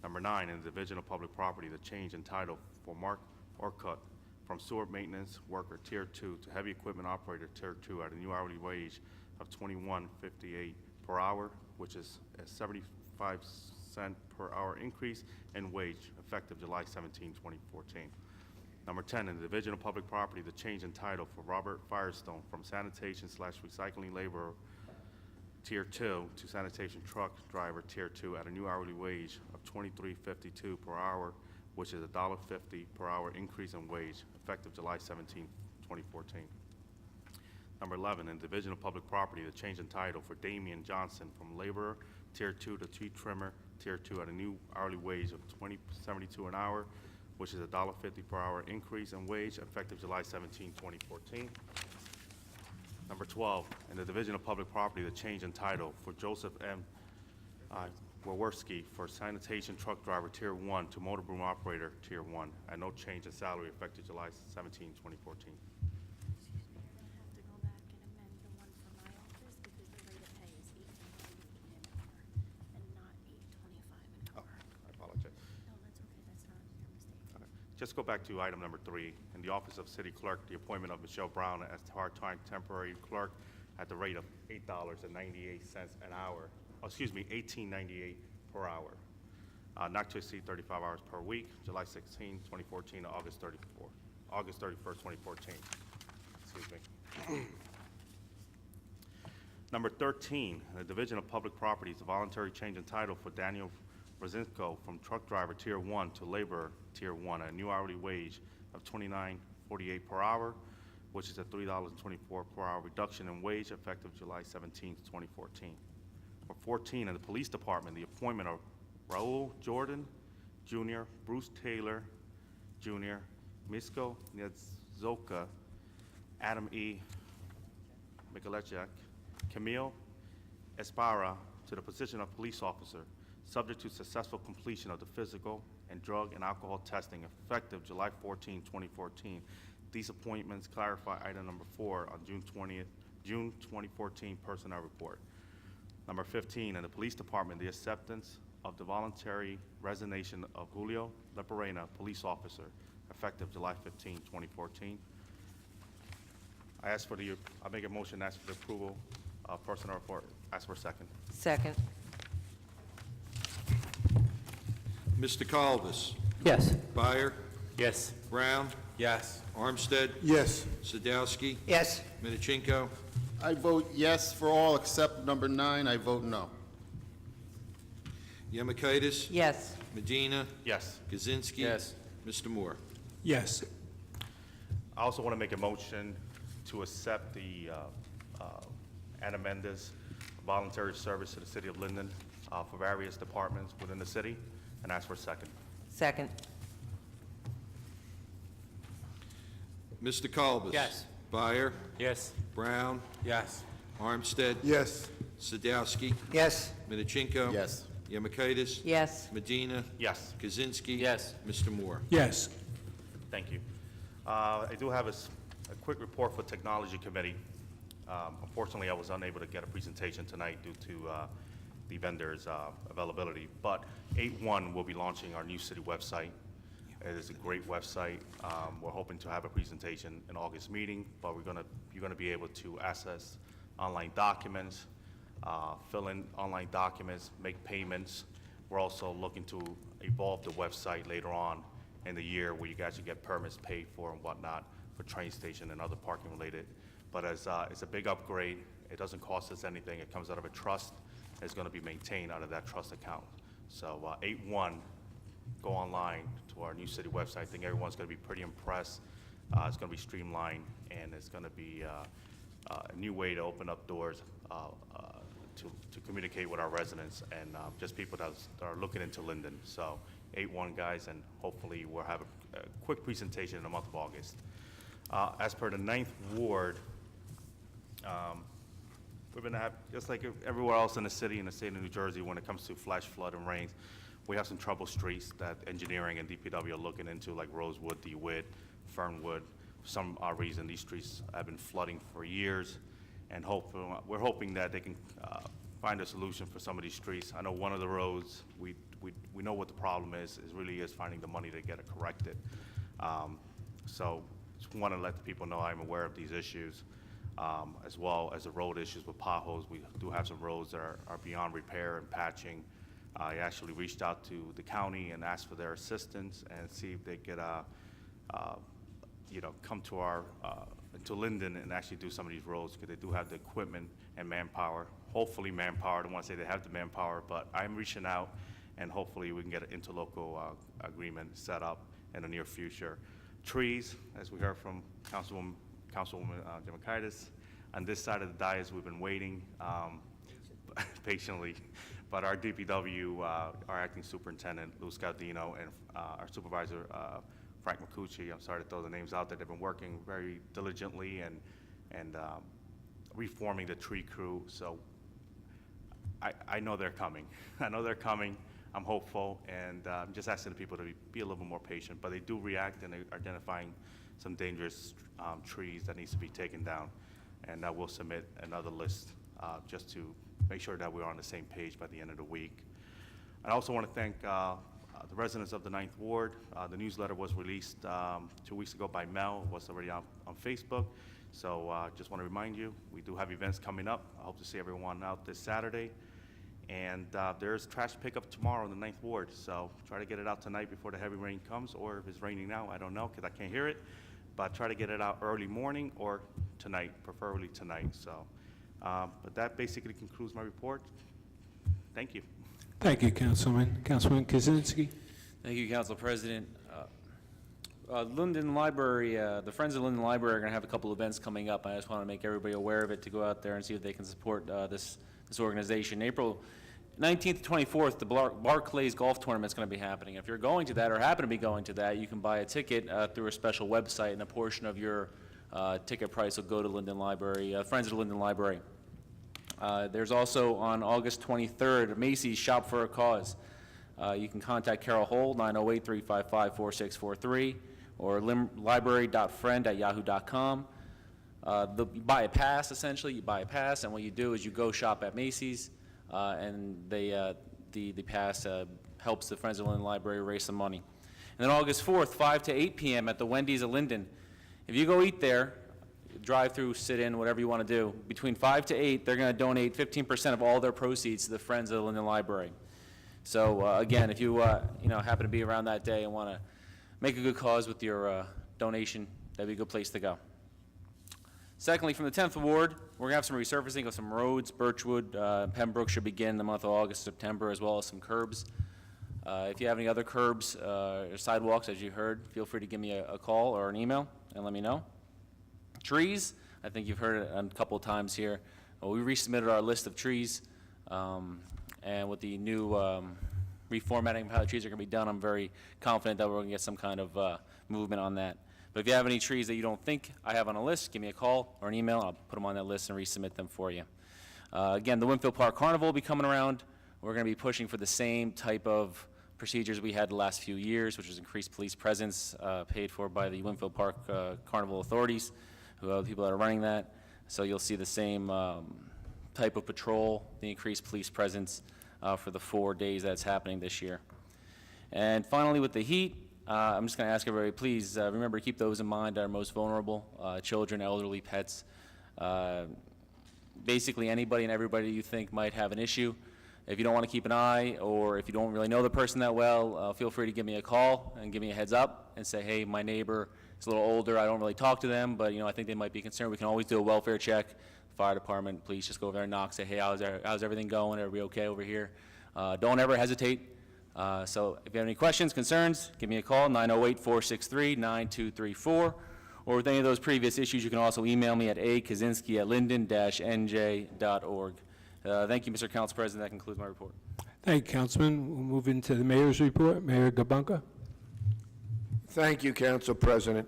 Number 9, in the Division of Public Property, the change in title for Mark Orcutt from sewer maintenance worker Tier 2 to heavy equipment operator Tier 2 at a new hourly wage of $21.58 per hour, which is a 75-cent per hour increase in wage, effective July 17, 2014. Number 10, in the Division of Public Property, the change in title for Robert Firestone from sanitation/recycling laborer Tier 2 to sanitation truck driver Tier 2 at a new hourly wage of $23.52 per hour, which is a $1.50 per hour increase in wage, effective July 17, 2014. Number 11, in Division of Public Property, the change in title for Damian Johnson from laborer Tier 2 to tree trimmer Tier 2 at a new hourly wage of $20.72 an hour, which is a $1.50 per hour increase in wage, effective July 17, 2014. Number 12, in the Division of Public Property, the change in title for Joseph M. Waworski for sanitation truck driver Tier 1 to motor broom operator Tier 1 at no change in salary, effective July 17, 2014. Have to go back and amend the one for my office because the rate of pay is $8.80 an hour and not $8.25 an hour. I apologize. No, that's okay, that's not your mistake. Just go back to item number 3. In the Office of City Clerk, the appointment of Michelle Brown as part-time temporary clerk at the rate of $8.98 an hour, $18.98 per hour. not to exceed 35 hours per week, July 16, 2014 to August 31st, 2014. Excuse me. Number 13, the Division of Public Properties, a voluntary change in title for Daniel Brzezinsko from truck driver Tier 1 to laborer Tier 1, a new hourly wage of $29.48 per hour, which is a $3.24 per hour reduction in wage effective July 17, 2014. Number 14, in the Police Department, the appointment of Raul Jordan Jr., Bruce Taylor Jr., Misko Niedzoka, Adam E. Mikuleczek, Camille Espara to the position of police officer, subject to successful completion of the physical and drug and alcohol testing effective July 14, 2014. These appointments clarify item number 4 on June 2014 personnel report. Number 15, in the Police Department, the acceptance of the voluntary resignation of Julio Leperena, police officer, effective July 15, 2014. I make a motion, ask for the approval of personnel report. Ask for a second. Second. Mr. Colvis. Yes. Byer. Yes. Brown. Yes. Armstead. Yes. Sadowski. Yes. Minichinko. I vote yes for all except number 9. I vote no. Yemakaitis. Yes. Medina. Yes. Kaczynski. Yes. Mr. Moore. Yes. I also want to make a motion to accept the Ana Mendez voluntary service to the city of Linden for various departments within the city, and ask for a second. Second. Mr. Colvis. Yes. Byer. Yes. Brown. Yes. Armstead. Yes. Sadowski. Yes. Minichinko. Yes. Yemakaitis. Yes. Medina. Yes. Kaczynski. Yes. Mr. Moore. Yes. Thank you. I do have a quick report for Technology Committee. Unfortunately, I was unable to get a presentation tonight due to the vendor's availability, but 8/1 will be launching our new city website. It is a great website. We're hoping to have a presentation in August meeting, but you're gonna be able to access online documents, fill in online documents, make payments. We're also looking to evolve the website later on in the year where you guys can get permits paid for and whatnot for train station and other parking related. But as it's a big upgrade, it doesn't cost us anything. It comes out of a trust. It's going to be maintained out of that trust account. So 8/1, go online to our new city website. I think everyone's going to be pretty impressed. It's going to be streamlined, and it's going to be a new way to open up doors to communicate with our residents and just people that are looking into Linden. So 8/1, guys, and hopefully we'll have a quick presentation in the month of August. As per the 9th Ward, we're going to have, just like everywhere else in the city, in the state of New Jersey, when it comes to flash flood and rains, we have some trouble streets that engineering and DPW are looking into, like Rosewood, DeWitt, Fernwood. For some reason, these streets have been flooding for years, and we're hoping that they can find a solution for some of these streets. I know one of the roads, we know what the problem is. It really is finding the money to get it corrected. So just want to let the people know I'm aware of these issues, as well as the road issues with potholes. We do have some roads that are beyond repair and patching. I actually reached out to the county and asked for their assistance and see if they could, come to to Linden and actually do some of these roads, because they do have the equipment and manpower. Hopefully manpower. I don't want to say they have the manpower, but I'm reaching out, and hopefully we can get an interlocal agreement set up in the near future. Trees, as we heard from Councilwoman Demakaitis, on this side of the dais, we've been waiting patiently, but our DPW, our acting superintendent, Lou Scaldino, and our supervisor, Frank McCucci, I'm sorry to throw the names out there, they've been working very diligently and reforming the tree crew, so I know they're coming. I know they're coming. I'm hopeful, and I'm just asking the people to be a little bit more patient, but they do react, and they're identifying some dangerous trees that needs to be taken down, and I will submit another list just to make sure that we're on the same page by the end of the week. I also want to thank the residents of the 9th Ward. The newsletter was released 2 weeks ago by Mel. It was already on Facebook, so just want to remind you, we do have events coming up. I hope to see everyone out this Saturday. And there's trash pickup tomorrow in the 9th Ward, so try to get it out tonight before the heavy rain comes, or if it's raining now, I don't know, because I can't hear it. But try to get it out early morning or tonight, preferably tonight. So, but that basically concludes my report. Thank you. Thank you, Councilman. Councilman Kozinski. Thank you, Council President. Linden Library, the Friends of Linden Library are going to have a couple events coming up. I just want to make everybody aware of it to go out there and see if they can support this organization. April 19th to 24th, the Barclays Golf Tournament is going to be happening. If you're going to that or happen to be going to that, you can buy a ticket through a special website, and a portion of your ticket price will go to Linden Library, Friends of the Linden Library. There's also on August 23rd, Macy's Shop for a Cause. You can contact Carol Hole, 908-355-4643, or library.friend@yahoo.com. You buy a pass, essentially. You buy a pass, and what you do is you go shop at Macy's, and the pass helps the Friends of Linden Library raise some money. And then August 4th, 5 to 8 p.m. at the Wendy's of Linden. If you go eat there, drive through, sit in, whatever you want to do, between 5 to 8, they're going to donate 15% of all their proceeds to the Friends of the Linden Library. So again, if you happen to be around that day and want to make a good cause with your donation, that'd be a good place to go. Secondly, from the 10th Ward, we're going to have some resurfacing of some roads. Birchwood, Pembroke should begin in the month of August, September, as well as some curbs. If you have any other curbs or sidewalks, as you heard, feel free to give me a call or an email and let me know. Trees, I think you've heard it a couple of times here. We resubmitted our list of trees, and with the new reformatting of how the trees are going to be done, I'm very confident that we're going to get some kind of movement on that. But if you have any trees that you don't think I have on a list, give me a call or an email. I'll put them on that list and resubmit them for you. Again, the Winfield Park Carnival will be coming around. We're going to be pushing for the same type of procedures we had the last few years, which is increased police presence paid for by the Winfield Park Carnival authorities, who are the people that are running that. So you'll see the same type of patrol, the increased police presence for the 4 days that's happening this year. And finally, with the heat, I'm just going to ask everybody, please remember to keep those in mind that are most vulnerable, children, elderly, pets, basically anybody and everybody you think might have an issue. If you don't want to keep an eye, or if you don't really know the person that well, feel free to give me a call and give me a heads up and say, hey, my neighbor is a little older, I don't really talk to them, but I think they might be concerned. We can always do a welfare check. Fire department, please just go over there and knock, say, hey, how's everything going? Are we okay over here? Don't ever hesitate. So if you have any questions, concerns, give me a call, 908-463-9234. Or with any of those previous issues, you can also email me at akazinski@linden-nj.org. Thank you, Mr. Council President. That concludes my report. Thank you, Councilman. We'll move into the mayor's report. Mayor Gabunka. Thank you, Council President.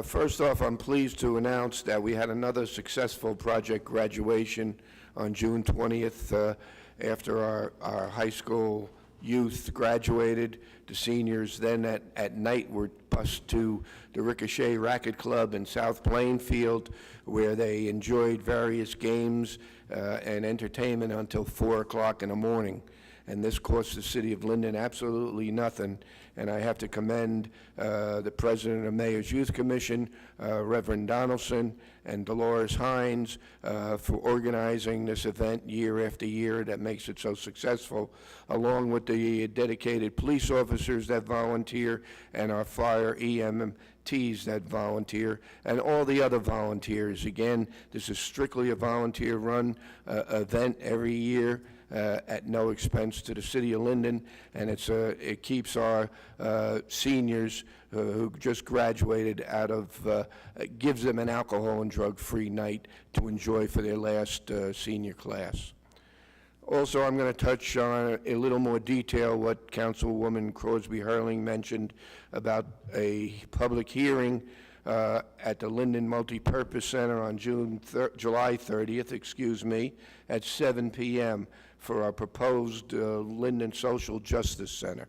First off, I'm pleased to announce that we had another successful project graduation on June 20th after our high school youth graduated. The seniors then at night were bused to the Ricochet Racquet Club in South Plainfield, where they enjoyed various games and entertainment until 4 o'clock in the morning. And this cost the city of Linden absolutely nothing. And I have to commend the president of Mayor's Youth Commission, Reverend Donaldson, and Dolores Hines for organizing this event year after year that makes it so successful, along with the dedicated police officers that volunteer and our fire EMTs that volunteer, and all the other volunteers. Again, this is strictly a volunteer-run event every year at no expense to the city of Linden, and it keeps our seniors who just graduated out of, gives them an alcohol and drug-free night to enjoy for their last senior class. Also, I'm going to touch on a little more detail what Councilwoman Crosby-Hurling mentioned about a public hearing at the Linden Multipurpose Center on July 30th, at 7 p.m. for our proposed Linden Social Justice Center.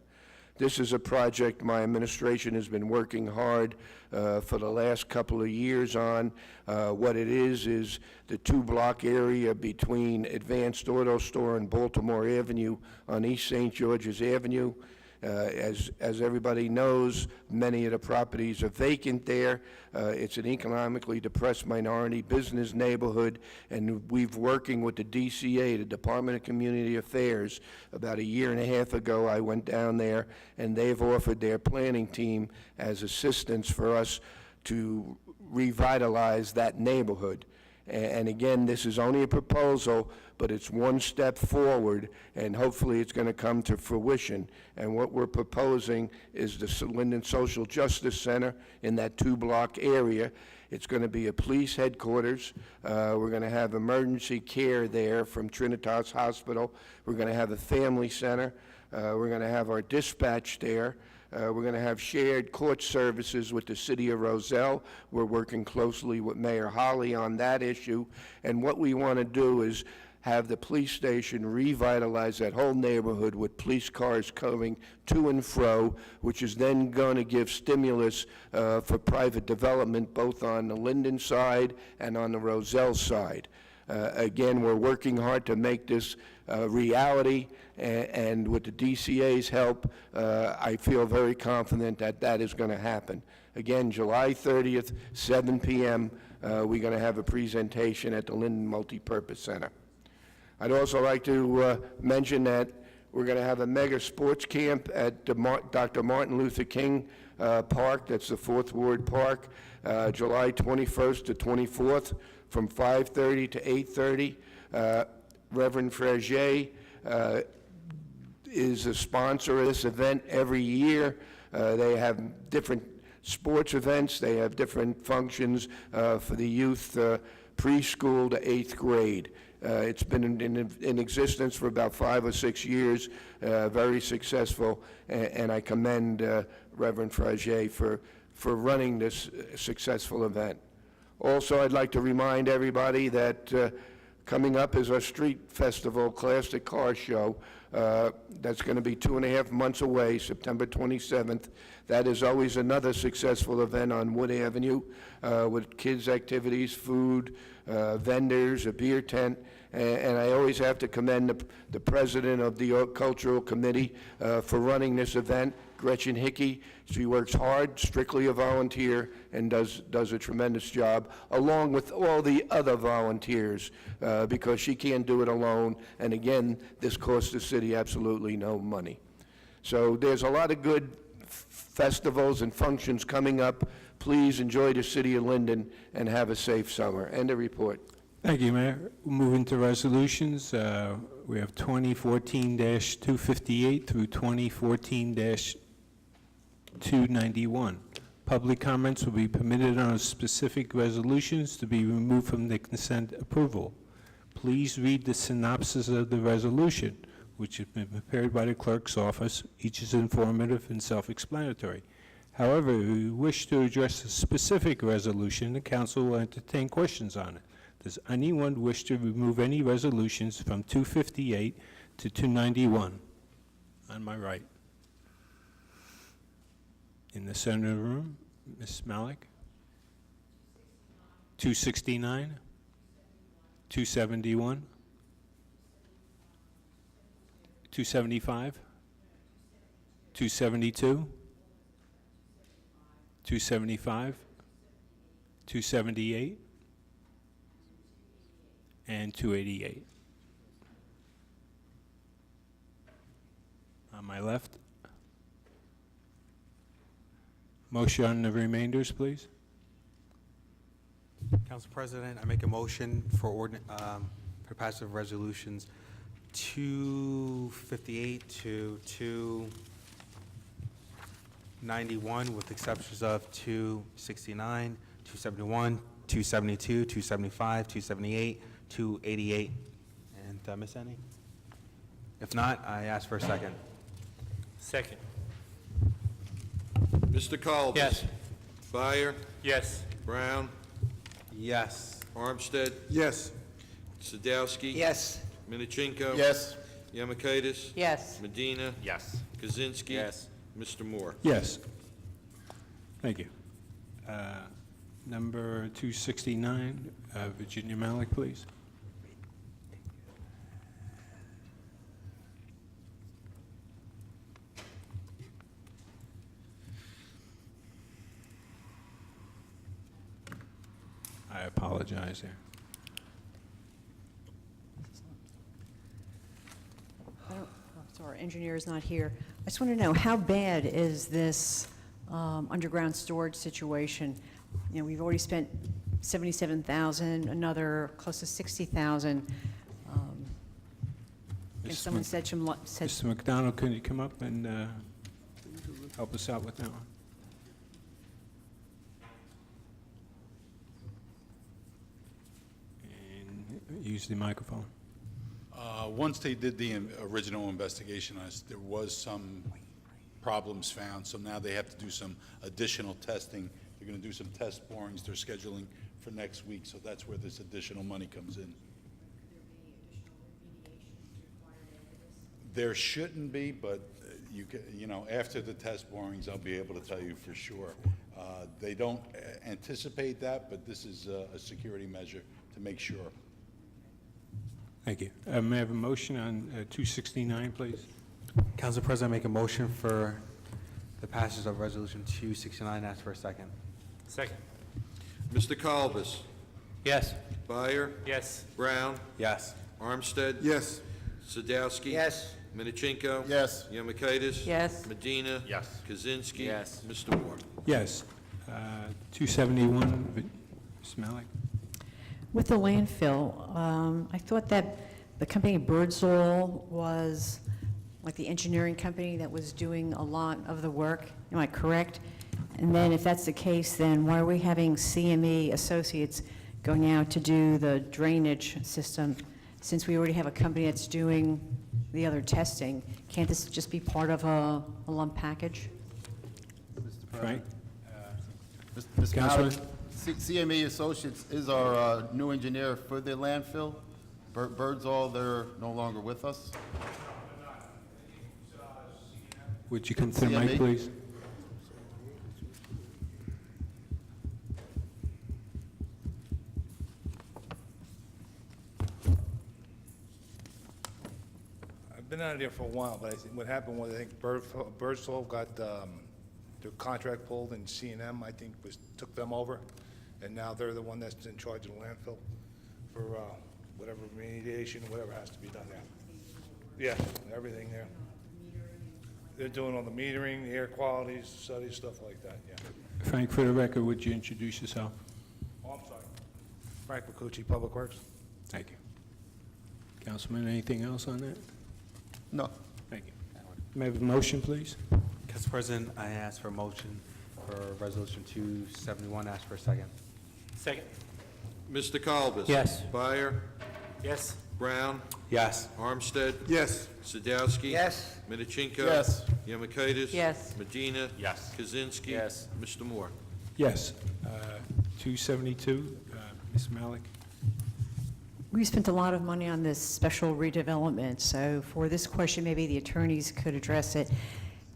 This is a project my administration has been working hard for the last couple of years on. What it is the 2-block area between Advanced Auto Store and Baltimore Avenue on East St. George's Avenue. As everybody knows, many of the properties are vacant there. It's an economically depressed minority business neighborhood, and we've working with the DCA, the Department of Community Affairs. About a year and a half ago, I went down there, and they've offered their planning team as assistance for us to revitalize that neighborhood. And again, this is only a proposal, but it's one step forward, and hopefully it's going to come to fruition. And what we're proposing is the Linden Social Justice Center in that two-block area. It's going to be a police headquarters. We're going to have emergency care there from Trinitas Hospital. We're going to have a family center. We're going to have our dispatch there. We're going to have shared court services with the city of Roselle. We're working closely with Mayor Holly on that issue. And what we want to do is have the police station revitalize that whole neighborhood with police cars coming to and fro, which is then going to give stimulus for private development, both on the Linden side and on the Roselle side. Again, we're working hard to make this reality, and with the DCA's help, I feel very confident that that is going to happen. Again, July 30th, 7 p.m., we're going to have a presentation at the Linden Multipurpose Center. I'd also like to mention that we're going to have a mega sports camp at the Dr. Martin Luther King Park, that's the 4th Ward Park, July 21st to 24th, from 5:30 to 8:30. Reverend Frege is a sponsor of this event every year. They have different sports events. They have different functions for the youth preschool to 8th grade. It's been in existence for about 5 or 6 years, very successful, and I commend Reverend Frege for running this successful event. Also, I'd like to remind everybody that coming up is our street festival, Classic Car Show. That's going to be 2.5 months away, September 27th. That is always another successful event on Wood Avenue with kids' activities, food, vendors, a beer tent. And I always have to commend the president of the Cultural Committee for running this event, Gretchen Hickey. She works hard, strictly a volunteer, and does a tremendous job, along with all the other volunteers, because she can't do it alone. And again, this costs the city absolutely no money. So there's a lot of good festivals and functions coming up. Please enjoy the city of Linden and have a safe summer. End of report. Thank you, Mayor. We'll move into resolutions. We have 2014-258 through 2014-291. Public comments will be permitted on specific resolutions to be removed from the consent approval. Please read the synopsis of the resolution, which has been prepared by the clerk's office. Each is informative and self-explanatory. However, if you wish to address a specific resolution, the council will entertain questions on it. Does anyone wish to remove any resolutions from 258 to 291? On my right. In the center of the room, Ms. Malik. 269, 271, 275, 272, 275, 278, and 288. On my left. Motion on the remainders, please. Council President, I make a motion for passage of resolutions 258 to 291, with exceptions of 269, 271, 272, 275, 278, 288. And did I miss any? If not, I ask for a second. Second. Mr. Colby? Yes. Byer? Yes. Brown? Yes. Armstead? Yes. Sadowski? Yes. Minichinko? Yes. Yamakaitis? Yes. Medina? Yes. Kaczynski? Yes. Mr. Moore? Yes. Thank you. Number 269, Virginia Malik, please. apologize there. So our engineer is not here. I just want to know, how bad is this underground storage situation? You know, we've already spent $77,000, another close to $60,000. And Mr. someone said, Mr. McDonald, can you come up and help us out with that one? And use the microphone. Once they did the original investigation on us, there was some problems found, so now they have to do some additional testing. They're going to do some test borings. They're scheduling for next week, so that's where this additional money comes in. There shouldn't be, but you know, after the test borings, I'll be able to tell you for sure. They don't anticipate that, but this is a security measure to make sure. Thank you. May I have a motion on 269, please? Council President, I make a motion for the passage of Resolution 269. Ask for a second. Second. Mr. Kalbus? Yes. Byer? Yes. Brown? Yes. Armstead? Yes. Sadowski? Yes. Minichinko? Yes. Yemakaitis? Yes. Medina? Yes. Kaczynski? Yes. Mr. Moore? Yes. 271, Ms. Malik? with the landfill, I thought that the company Birdsall was like the engineering company that was doing a lot of the work. Am I correct? And then if that's the case, then why are we having CME Associates going out to do the drainage system? Since we already have a company that's doing the other testing, can't this just be part of a lump package? Frank? Mr. Councilman? Howard, CME Associates is our new engineer for the landfill. Birdsall, they're no longer with us. Would you come to the mic, CME? please? I've been out of there for a while, but I think what happened was, I think Birdsall got their contract pulled, and C&M, I think, took them over, and now they're the one that's in charge of the landfill for whatever remediation, whatever has to be done there. Yeah, everything there. They're doing all the metering, the air quality studies, stuff like that, yeah. Frank, for the record, would you introduce yourself? Oh, I'm sorry. Frank Macucci, Public Works. Thank you. Councilman, anything else on that? No. Thank you. May I have a motion, please? Council President, I ask for a motion for Resolution 271. Ask for a second. Second. Mr. Kalbus? Yes. Byer? Yes. Brown? Yes. Armstead? Yes. Sadowski? Yes. Minichinko? Yes. Yemakaitis? Yes. Medina? Yes. Kaczynski? Yes. Mr. Moore? Yes. 272, Ms. Malik? We spent a lot of money on this special redevelopment, so for this question, maybe the attorneys could address it.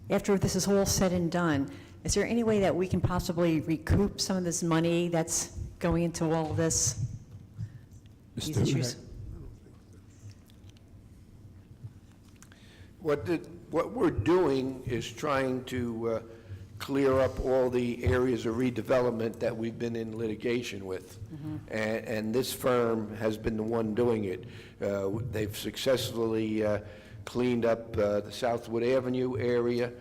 After this is all said and done, is there any way that we can possibly recoup some of this money that's going into all of this? These issues? What we're doing is trying to clear up all the areas of redevelopment that we've been in litigation with. And this firm has been the one doing it. They've successfully cleaned up the Southwood Avenue area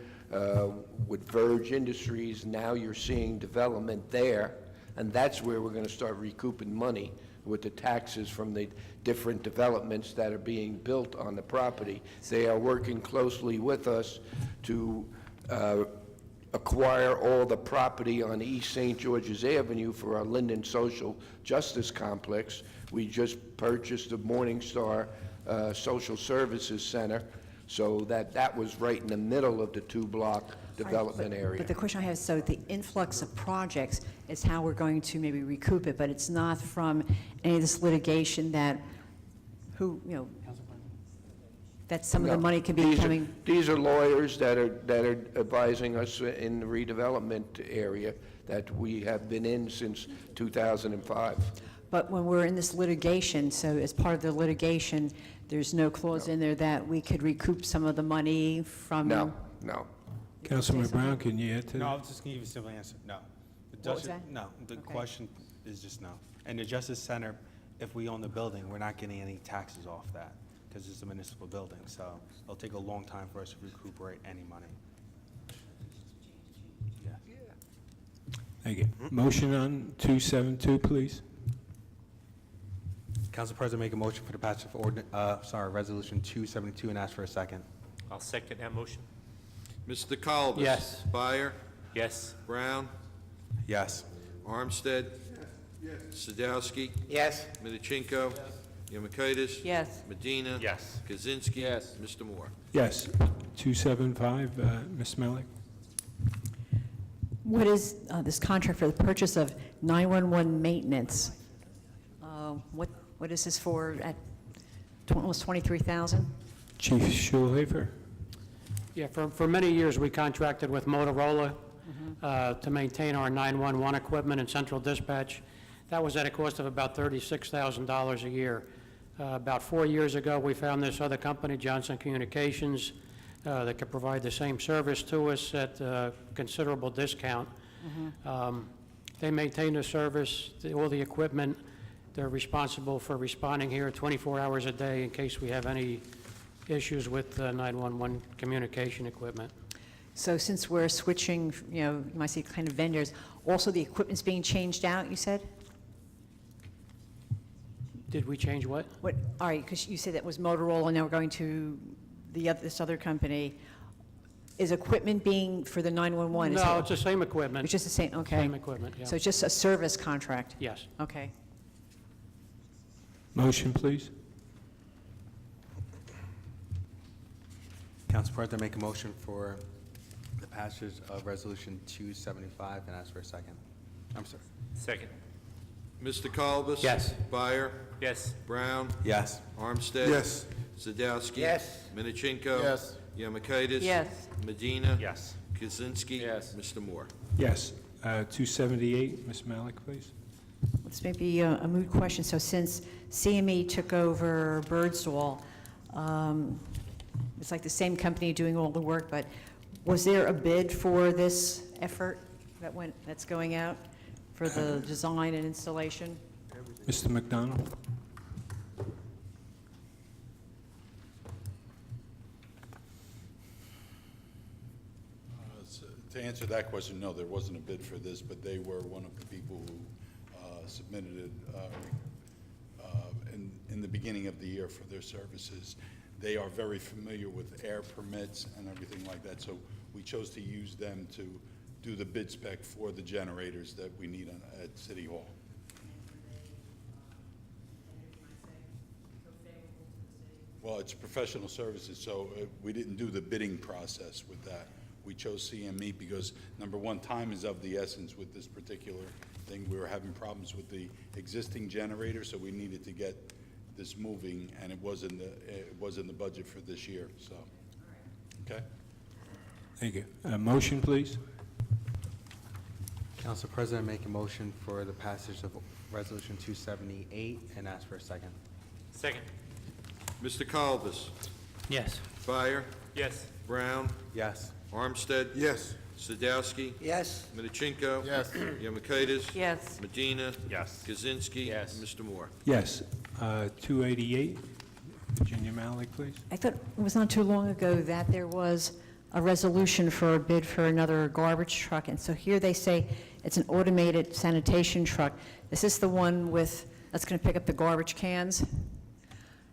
with Verge Industries. Now you're seeing development there, and that's where we're going to start recouping money with the taxes from the different developments that are being built on the property. They are working closely with us to acquire all the property on East St. George's Avenue for our Linden Social Justice Complex. We just purchased the Morningstar Social Services Center, so that was right in the middle of the two-block development area. But the question I have is, so the influx of projects is how we're going to maybe recoup it, but it's not from any of this litigation that, that some of the No. money could be These are- coming. These are lawyers that are advising us in the redevelopment area that we have been in since 2005. But when we're in this litigation, so as part of the litigation, there's no clause in there that we could recoup some of the money from? No. Councilman Brown, can you add to No, that? I was just going to give you a simple answer. No. It What was doesn't- that? No, the Okay. question There's just no. And the Justice Center, if we own the building, we're not getting any taxes off that because it's a municipal building. So it'll take a long time for us to recuperate any money. Yeah. Thank you. Motion on 272, please. Council President, make a motion for the passage of Resolution 272 and ask for a second. I'll second that motion. Mr. Kalbus? Yes. Byer? Yes. Brown? Yes. Armstead? Sadowski? Yes. Midachinko? Yemakaitis? Yes. Medina? Yes. Kaczynski? Yes. Mr. Moore? Yes. 275, Ms. Melick. What is this contract for the purchase of 911 maintenance? What is this for at almost $23,000? Chief Schulhofer. Yeah, for many years, we contracted with Motorola to maintain our 911 equipment and central dispatch. That was at a cost of about $36,000 a year. About 4 years ago, we found this other company, Johnson Communications, that could provide the same service to us at a considerable discount. They maintain the service, all the equipment. They're responsible for responding here 24 hours a day in case we have any issues with 911 communication equipment. So since we're switching, you might see kind of vendors, also the equipment's being changed out, you said? Did we change what? All right, because you said that was Motorola, now we're going to this other company. Is equipment being for the 911? No, it's the same equipment. It's just the same, okay. Same equipment, yeah. So it's just a service contract? Yes. Okay. Motion, please. Council President, make a motion for the passage of Resolution 275 and ask for a second. I'm sorry. Second. Mr. Kalbus? Yes. Byer? Yes. Brown? Yes. Armstead? Yes. Sadowski? Yes. Midachinko? Yes. Yemakaitis? Yes. Medina? Yes. Kaczynski? Yes. Mr. Moore? Yes. 278, Ms. Melick, please. This may be a moot question. So since CME took over Birdsall, it's like the same company doing all the work, but was there a bid for this effort that's going out for the design and installation? Mr. McDonald. To answer that question, no, there wasn't a bid for this, but they were one of the people who submitted it in the beginning of the year for their services. They are very familiar with air permits and everything like that, so we chose to use them to do the bid spec for the generators that we need at City Hall. Well, it's professional services, so we didn't do the bidding process with that. We chose CME because, number one, time is of the essence with this particular thing. We were having problems with the existing generator, so we needed to get this moving, and it was in the budget for this year, so. Okay? Thank you. Motion, please. Council President, make a motion for the passage of Resolution 278 and ask for a second. Second. Mr. Kalbus? Yes. Byer? Yes. Brown? Yes. Armstead? Yes. Sadowski? Yes. Midachinko? Yes. Yemakaitis? Yes. Medina? Yes. Kaczynski? Yes. Mr. Moore? Yes. 288, Virginia Malick, please. I thought it was not too long ago that there was a resolution for a bid for another garbage truck, and so here they say it's an automated sanitation truck. Is this the one that's going to pick up the garbage cans?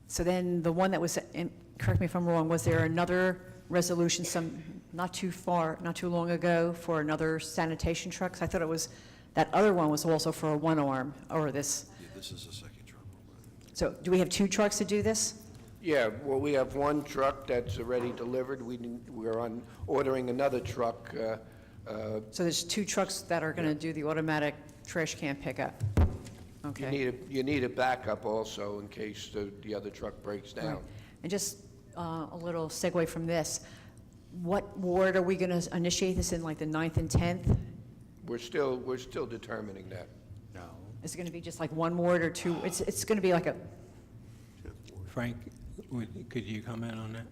So then the one that was, and correct me if I'm wrong, was there another resolution not too long ago for another sanitation truck? 'Cause I thought it was, that other one was also for a one-arm, or this. Yeah, this is the second trouble. So do we have two trucks to do this? Yeah, well, we have one truck that's already delivered. We're on ordering another truck. So there's two trucks that are going to do the automatic trash can pickup? Okay. You need a backup also in case the other truck breaks down. Right. And just a little segue from this, what ward are we going to initiate this in, like the 9th and 10th? We're still determining that. No. Is it going to be just like one ward or two? It's going to be like a, Frank, could you comment on that?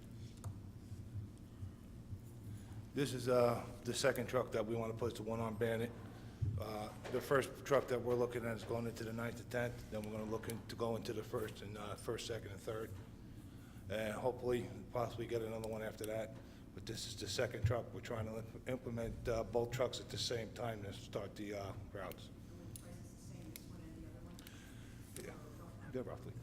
This is the second truck that we want to put, the one-arm bandit. The first truck that we're looking at is going into the 9th to 10th, then we're gonna to go into the first, 2nd, and 3rd. And hopefully, possibly get another one after that. But this is the second truck. We're trying to implement both trucks at the same time to start the routes. Yeah, roughly.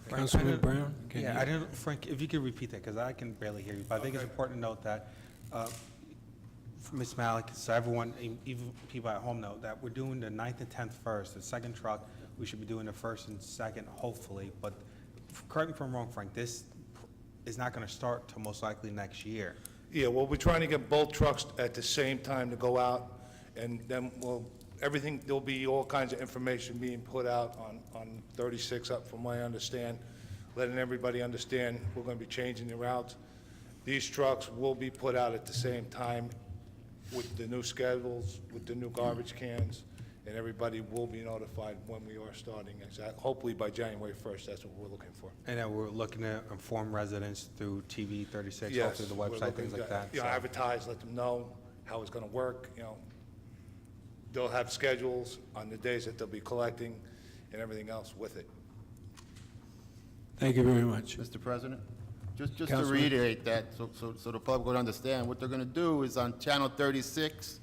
Councilman Brown? can Yeah, you- I didn't, Frank, if you could repeat that, because I can barely hear you, but I think it's important to note that, Ms. Malik, so everyone, even people at home know, that we're doing the 9th and 10th first. The second truck, we should be doing the first and second, hopefully. But correct me if I'm wrong, Frank, this is not going to start till most likely next year. Yeah, well, we're trying to get both trucks at the same time to go out, and then there'll be all kinds of information being put out on 36 up from what I understand, letting everybody understand we're going to be changing the routes. These trucks will be put out at the same time with the new schedules, with the new garbage cans, and everybody will be notified when we are starting. Hopefully by January 1st, that's what we're looking for. And then we're looking to inform residents through TV 36, Yes, hopefully the we're website, things looking like that. to, so. advertise, let them know how it's going to work, They'll have schedules on the days that they'll be collecting and everything else with it. Thank you very much. Mr. President, just to Councilman. reiterate that, so the public would understand, what they're gonna do is on Channel 36,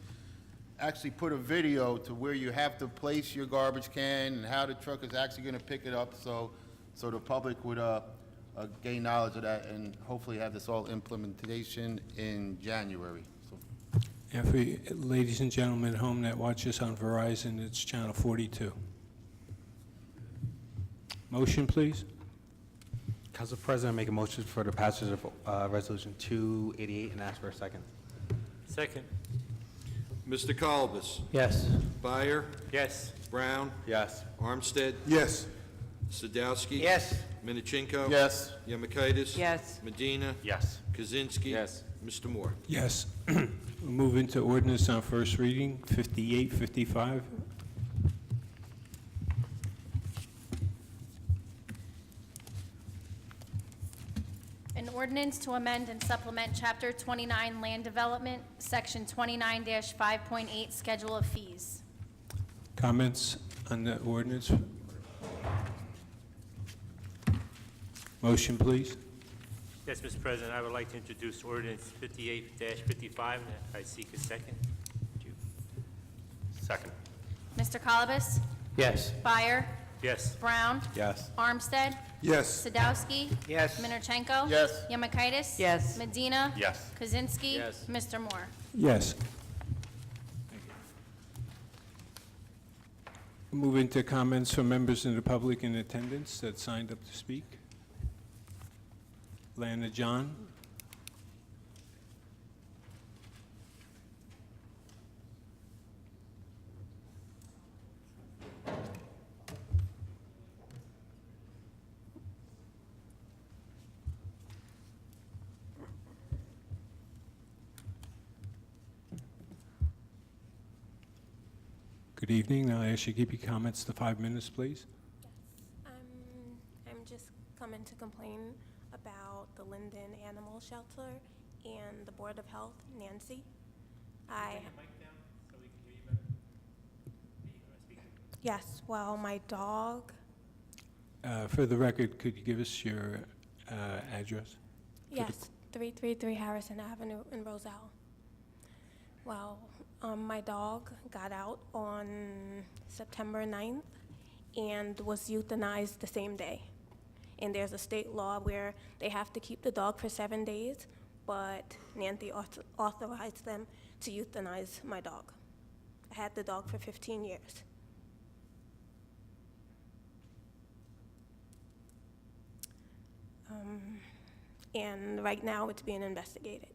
actually put a video to where you have to place your garbage can and how the truck is actually gonna pick it up, so the public would gain knowledge of that and hopefully have this all implementation in January. So And for you, ladies and gentlemen at home that watch us on Verizon, it's channel 42. Motion, please. Council President, make a motion for the passage of Resolution 288 and ask for a second. Second. Mr. Kalbus? Yes. Byer? Yes. Brown? Yes. Armstead? Yes. Sadowski? Yes. Minichinko? yes, Yemakaitis? Yes. Medina? Yes. Kaczynski? Yes. Mr. Moore? Yes. We'll move into ordinance on first reading, 58, 55. An ordinance to amend and supplement Chapter 29 Land Development, Section 29-5.8, Schedule of Fees. Comments on the ordinance? Motion, please. Yes, Mr. President, I would like to introduce ordinance 58-55, and I seek a second. Second. Mr. Colibus? Yes. Byer? Yes. Brown? Yes. Armstead? Yes. Sadowski? Yes. Minorchenko? Yes. Yemakaitis? Yes. Medina? Yes. Kaczynski? Yes. Mr. Moore? Yes. Move into comments from members in the public in attendance that signed up to speak. Lana John. Good evening. I'll ask you to keep your comments to 5 minutes, please. I'm just coming to complain about the Linden Animal Shelter and the Board of Health, Nancy. Yes, well, my dog, For the record, could you give us your address? yes, 333 Harrison Avenue in Roselle. Well, my dog got out on September 9th and was euthanized the same day. And there's a state law where they have to keep the dog for 7 days, but Nancy authorized them to euthanize my dog. I had the dog for 15 years. And right now it's being investigated.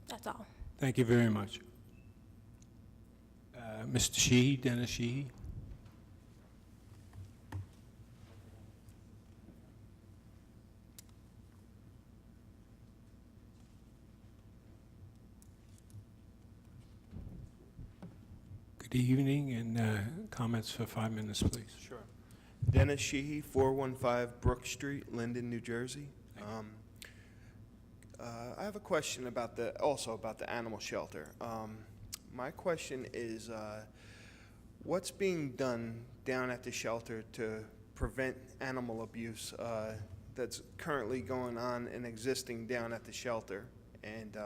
That's all. Thank you very much. Mr. Sheehy, Dennis Sheehy. Good evening, and comments for 5 minutes, please. Sure. Dennis Sheehy, 415 Brook Street, Linden, New Jersey. I have a question about also about the animal shelter. My question is, what's being done down at the shelter to prevent animal abuse that's currently going on and existing down at the shelter? And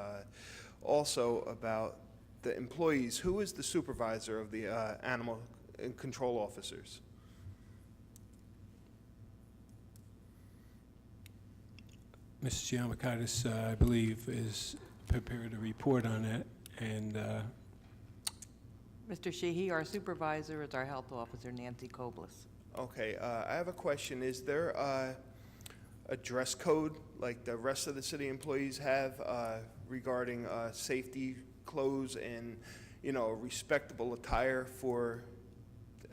also about the employees, who is the supervisor of the animal control officers? Mrs. Giamakakis, I believe, is prepared a report on that, and Mr. Sheehy, our supervisor is our health officer, Nancy Koblis. Okay, I have a question. Is there a dress code like the rest of the city employees have regarding safety clothes and, respectable attire for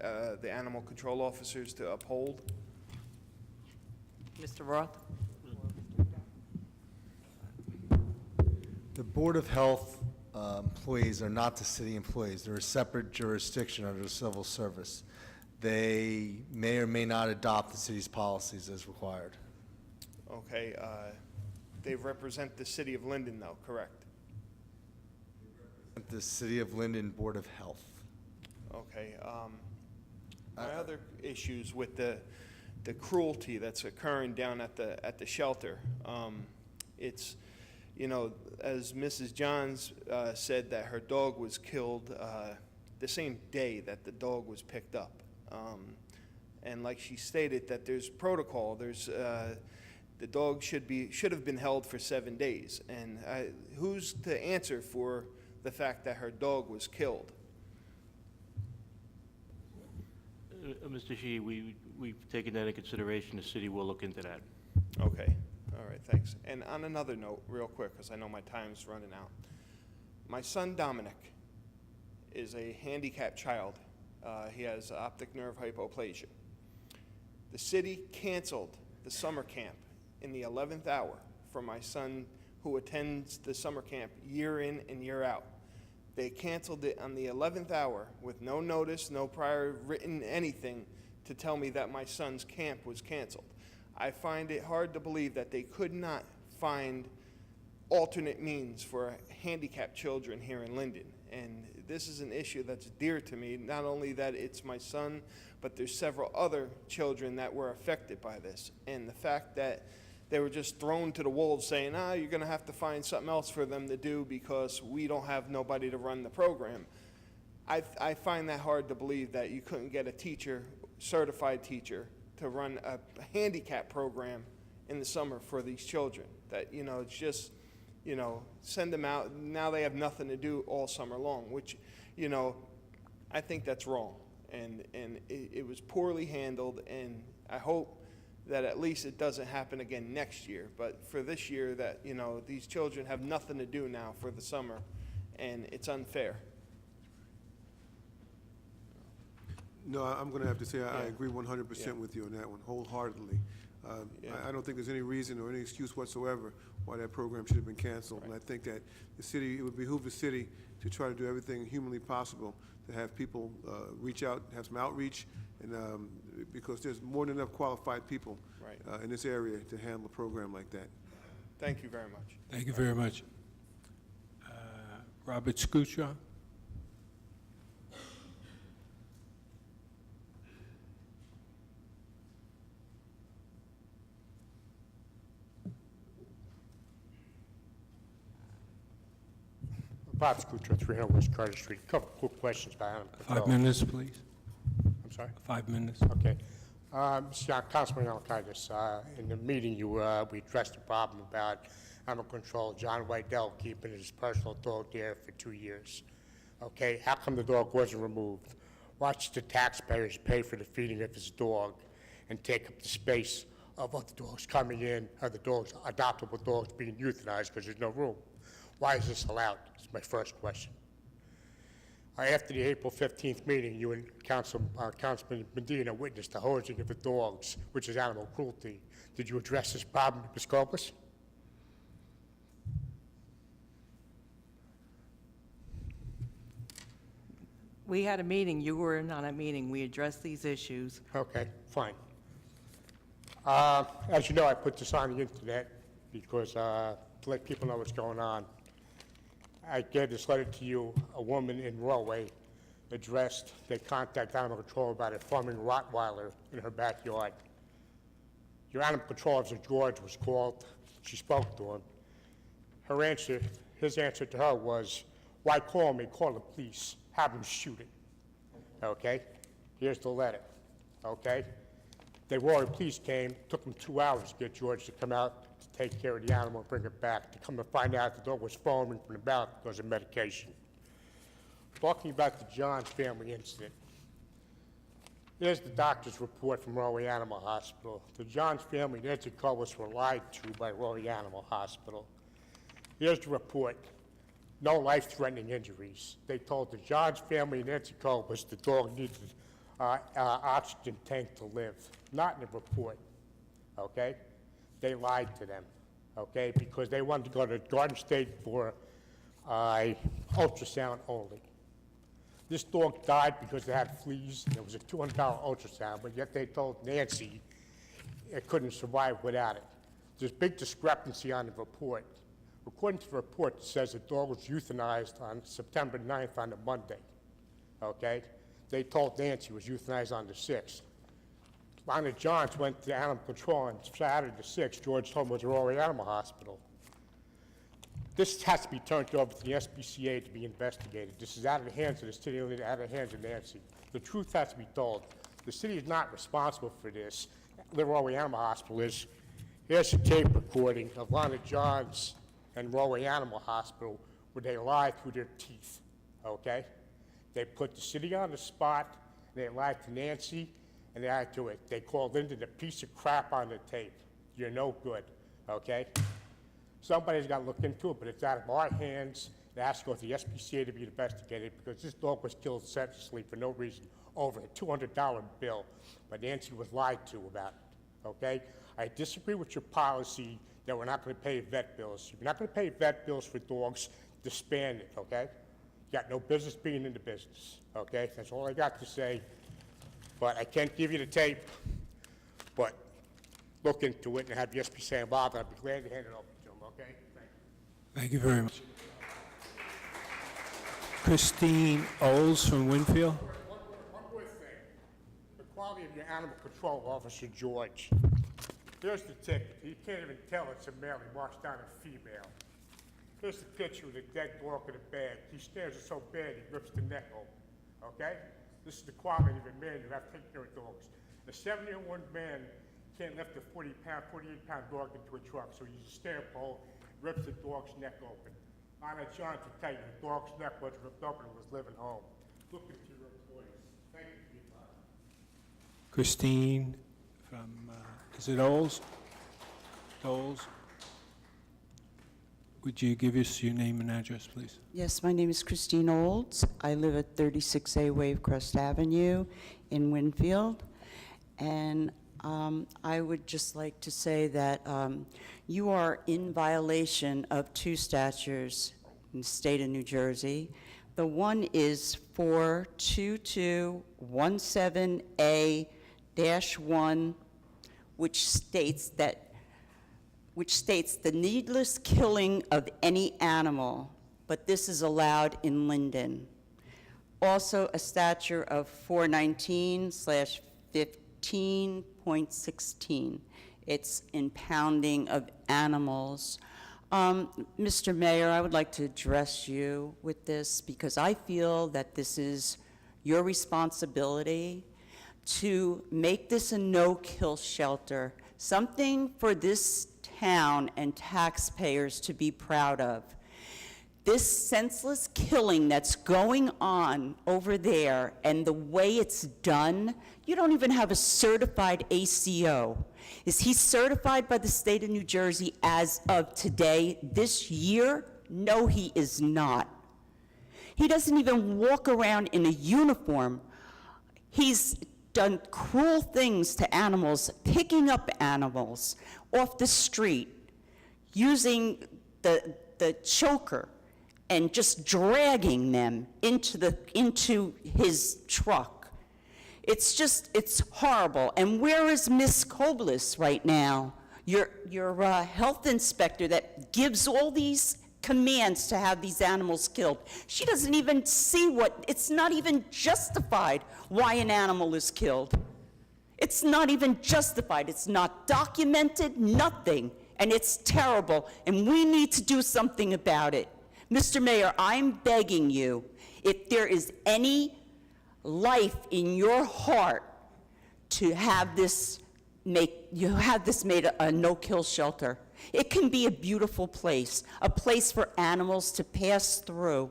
the animal control officers to uphold? Mr. Roth? The Board of Health employees are not the city employees. They're a separate jurisdiction under the civil service. They may or may not adopt the city's policies as required. Okay, they represent the city of Linden, though, correct? The City of Linden Board of Health. Okay, my other issues with the cruelty that's occurring down at the shelter, it's, as Mrs. Johns said, that her dog was killed the same day that the dog was picked up. And like she stated, that there's protocol, the dog should have been held for 7 days. And who's to answer for the fact that her dog was killed? Mr. Sheehy, we've taken that into consideration. The city will look into that. Okay, all right, thanks. And on another note, real quick, because I know my time's running out. My son Dominic is a handicapped child. He has optic nerve hypoplasia. The city canceled the summer camp in the 11th hour for my son who attends the summer camp year in and year out. They canceled it on the 11th hour with no notice, no prior written anything to tell me that my son's camp was canceled. I find it hard to believe that they could not find alternate means for handicapped children here in Linden. And this is an issue that's dear to me, not only that it's my son, but there's several other children that were affected by this. And the fact that they were just thrown to the wolves saying, you're going to have to find something else for them to do because we don't have nobody to run the program. I find that hard to believe that you couldn't get a teacher, certified teacher, to run a handicap program in the summer for these children. That, it's just, send them out. Now they have nothing to do all summer long, which, I think that's wrong. And it was poorly handled, and I hope that at least it doesn't happen again next year. But for this year, that, these children have nothing to do now for the summer, and it's unfair. No, I'm going to have to say I agree 100% with you on that one, wholeheartedly. I don't think there's any reason or any excuse whatsoever why that program should have been canceled. And I think that it would behoove the city to try to do everything humanly possible to have people reach out, have some outreach, and because there's more than enough qualified people in this area to handle a program like that. Thank you very much. thank you very much. Robert Scuccia? Bob Scuccia, 300 West Carter Street. A couple quick questions about animal control. 5 minutes, please. I'm sorry? 5 minutes. Okay. Councilman Alcaides, in the meeting, we addressed the problem about animal control, John Wydell keeping his personal dog there for 2 years. Okay, how come the dog wasn't removed? Watch the taxpayers pay for the feeding of his dog and take up the space of other dogs coming in, other dogs, adoptable dogs being euthanized because there's no room. Why is this allowed? That's my first question. After the April 15th meeting, you and Councilman Medina witnessed the hosing of the dogs, which is animal cruelty. Did you address this problem, Ms. Koblis? We had a meeting, you were in on a meeting, we addressed these issues. Okay, fine. As you know, I put this on the internet because to let people know what's going on. I gave this letter to you, a woman in Norway addressed, they contacted Animal Control about a farming Rottweiler in her backyard. Your Animal Control officer, George, was called. She spoke to him. His answer to her was, why call me? Call the police. Have them shoot it. Okay? Here's the letter. Okay? The Warwick police came, took them 2 hours to get George to come out to take care of the animal and bring it back. To come to find out the dog was foaming from the mouth because of medication. Talking about the Johns family incident. Here's the doctor's report from Royal Animal Hospital. The Johns family and Nancy Cullis were lied to by Royal Animal Hospital. Here's the report. No life-threatening injuries. They told the Johns family and Nancy Cullis the dog needed oxygen tank to live. Not in the report, okay? They lied to them, okay? Because they wanted to go to Garden State for ultrasound only. This dog died because it had fleas, and it was a $200 ultrasound, but yet they told Nancy it couldn't survive without it. There's big discrepancy on the report. According to the report, it says the dog was euthanized on September 9th on a Monday, okay? They told Nancy it was euthanized on the 6th. Lana Johns went to Animal Control on Saturday the 6th. George told him it was a Royal Animal Hospital. This has to be turned over to the SPCA to be investigated. This is out of the hands of the city, out of the hands of Nancy. The truth has to be told. The city is not responsible for this. The Royal Animal Hospital is. Here's a tape recording of Lana Johns and Royal Animal Hospital where they lied through their teeth, okay? They put the city on the spot, they lied to Nancy, and they lied to it. They called Linden a piece of crap on the tape. You're no good, okay? Somebody's got to look into it, but it's out of our hands. It has to go to the SPCA to be investigated because this dog was killed senselessly for no reason over a $200 bill, but Nancy was lied to about it, okay? I disagree with your policy that we're not going to pay vet bills. If you're not going to pay vet bills for dogs, disband it, okay? You got no business being in the business, okay? That's all I got to say. But I can't give you the tape, but look into it and have the SPCA involved, and I'd be glad to hand it over to them, okay? Thank you. Thank you very much. Christine Oles from Winfield. One more thing. The quality of your Animal Control Officer, George. Here's the ticket. You can't even tell it's a male. He marks down a female. Here's the picture of the dead dog in a bag. He stares it so bad he rips the neck open, okay? This is the quality of a man who have to take care of dogs. A 70-year-old man can't lift a 48-pound dog into a truck, so he uses a stair pole, rips the dog's neck open. Lana Johns will tell you the dog's neck was ripped open and was living home. Look into your employees. Thank you for your time. Christine from, is it Oles? Oles? Would you give us your name and address, please? Yes, my name is Christine Olds. I live at 36A Wavecrest Avenue in Winfield. And I would just like to say that you are in violation of 2 statutes in the state of New Jersey. The one is 42217A-1, which states the needless killing of any animal, but this is allowed in Linden. Also, a statute of 419/15.16. It's impounding of animals. Mr. Mayor, I would like to address you with this because I feel that this is your responsibility to make this a no-kill shelter, something for this town and taxpayers to be proud of. This senseless killing that's going on over there and the way it's done, you don't even have a certified ACO. Is he certified by the state of New Jersey as of today, this year? No, he is not. He doesn't even walk around in a uniform. He's done cruel things to animals, picking up animals off the street, using the choker and just dragging them into his truck. It's horrible. And where is Miss Koblis right now? your health inspector that gives all these commands to have these animals killed. She doesn't even see it's not even justified why an animal is killed. It's not even justified. It's not documented, nothing. And it's terrible. And we need to do something about it. Mr. Mayor, I'm begging you, if there is any life in your heart to have this made a no-kill shelter. It can be a beautiful place, a place for animals to pass through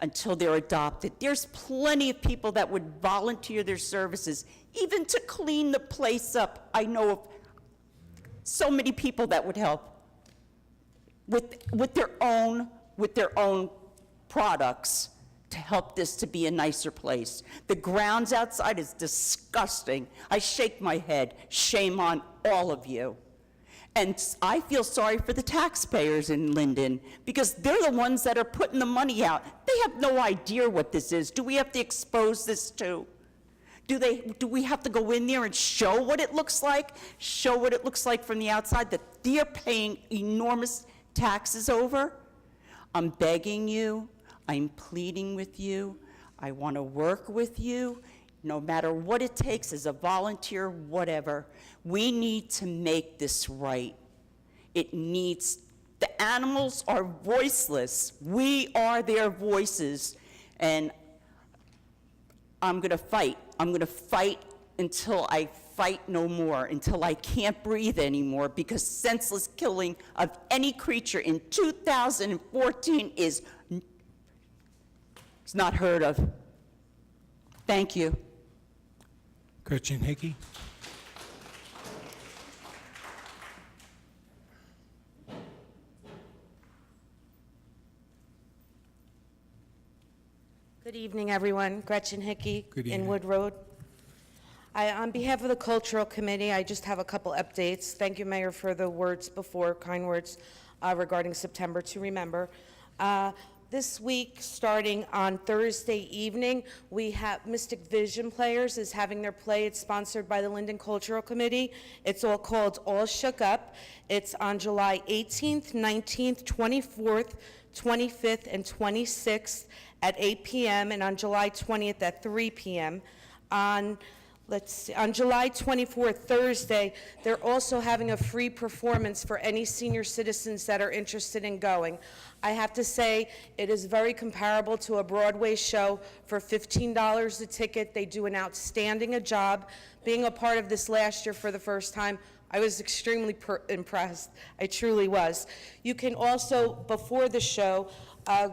until they're adopted. There's plenty of people that would volunteer their services, even to clean the place up. I know of so many people that would help with their own products to help this to be a nicer place. The grounds outside is disgusting. I shake my head. Shame on all of you. And I feel sorry for the taxpayers in Linden, because they're the ones that are putting the money out. They have no idea what this is. Do we have to expose this to? Do we have to go in there and show what it looks like? Show what it looks like from the outside that they're paying enormous taxes over? I'm begging you. I'm pleading with you. I want to work with you, no matter what it takes as a volunteer, whatever. We need to make this right. The animals are voiceless. We are their voices. And I'm going to fight. I'm going to fight until I fight no more, until I can't breathe anymore, because senseless killing of any creature in 2014 is not heard of. Thank you. Gretchen Hickey. Good evening, everyone. Gretchen Hickey, Good evening. Inwood Road. On behalf of the Cultural Committee, I just have a couple updates. Thank you, Mayor, for the words before, kind words regarding September to Remember. This week, starting on Thursday evening, we have Mystic Vision Players is having their play. It's sponsored by the Linden Cultural Committee. It's all called All Shook Up. It's on July 18th, 19th, 24th, 25th, and 26th at 8 p.m. and on July 20th at 3 p.m. On July 24th, Thursday, they're also having a free performance for any senior citizens that are interested in going. I have to say, it is very comparable to a Broadway show. For $15 a ticket, they do an outstanding job. Being a part of this last year for the first time, I was extremely impressed. I truly was. You can also, before the show,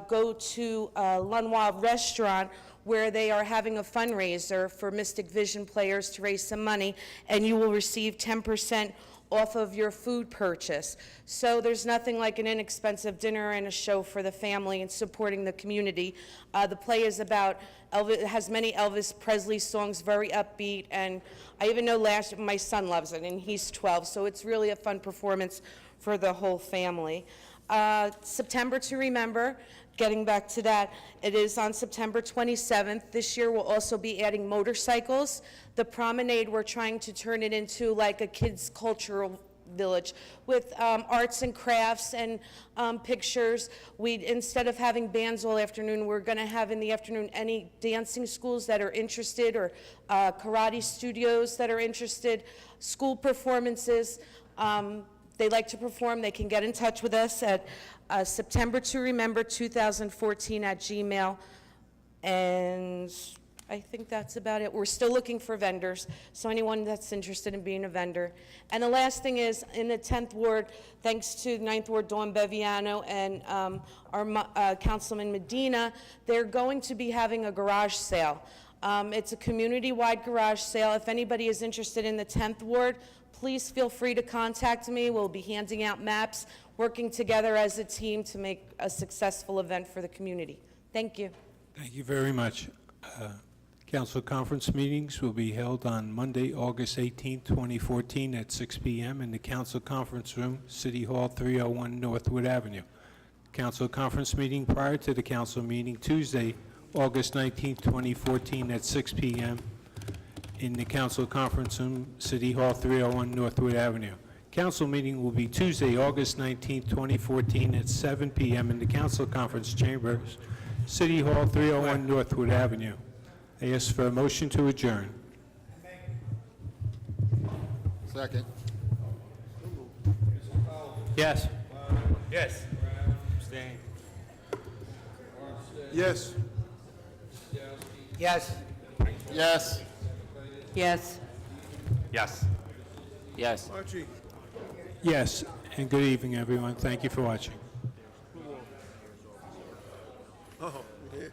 go to Lenoir Restaurant, where they are having a fundraiser for Mystic Vision Players to raise some money, and you will receive 10% off of your food purchase. So there's nothing like an inexpensive dinner and a show for the family and supporting the community. The play is about Elvis, it has many Elvis Presley songs, very upbeat, and I even know my son loves it, and he's 12, so it's really a fun performance for the whole family. September to Remember, getting back to that, it is on September 27th. This year we'll also be adding motorcycles. The promenade, we're trying to turn it into like a kids' cultural village with arts and crafts and pictures. Instead of having bands all afternoon, we're going to have in the afternoon any dancing schools that are interested, or karate studios that are interested, school performances. They like to perform, they can get in touch with us at September to Remember 2014 at Gmail. And I think that's about it. We're still looking for vendors, so anyone that's interested in being a vendor. And the last thing is, in the 10th Ward, thanks to 9th Ward Dawn Beviano and our Councilman Medina, they're going to be having a garage sale. It's a community-wide garage sale. If anybody is interested in the 10th Ward, please feel free to contact me. We'll be handing out maps, working together as a team to make a successful event for the community. Thank you. Thank you very much. Council conference meetings will be held on Monday, August 18, 2014 at 6 p.m. in the Council Conference Room, City Hall, 301 Northwood Avenue. Council conference meeting prior to the council meeting, Tuesday, August 19, 2014 at 6 p.m. in the Council Conference Room, City Hall, 301 Northwood Avenue. Council meeting will be Tuesday, August 19, 2014, at 7 p.m. in the council conference chambers, City Hall, 301 Northwood Avenue. I ask for a motion to adjourn. Second. Yes. Yes. Yes. Yes. Yes. Yes. Yes. Yes. Archie. Yes, and good evening, everyone. Thank you for watching. Oh, yeah.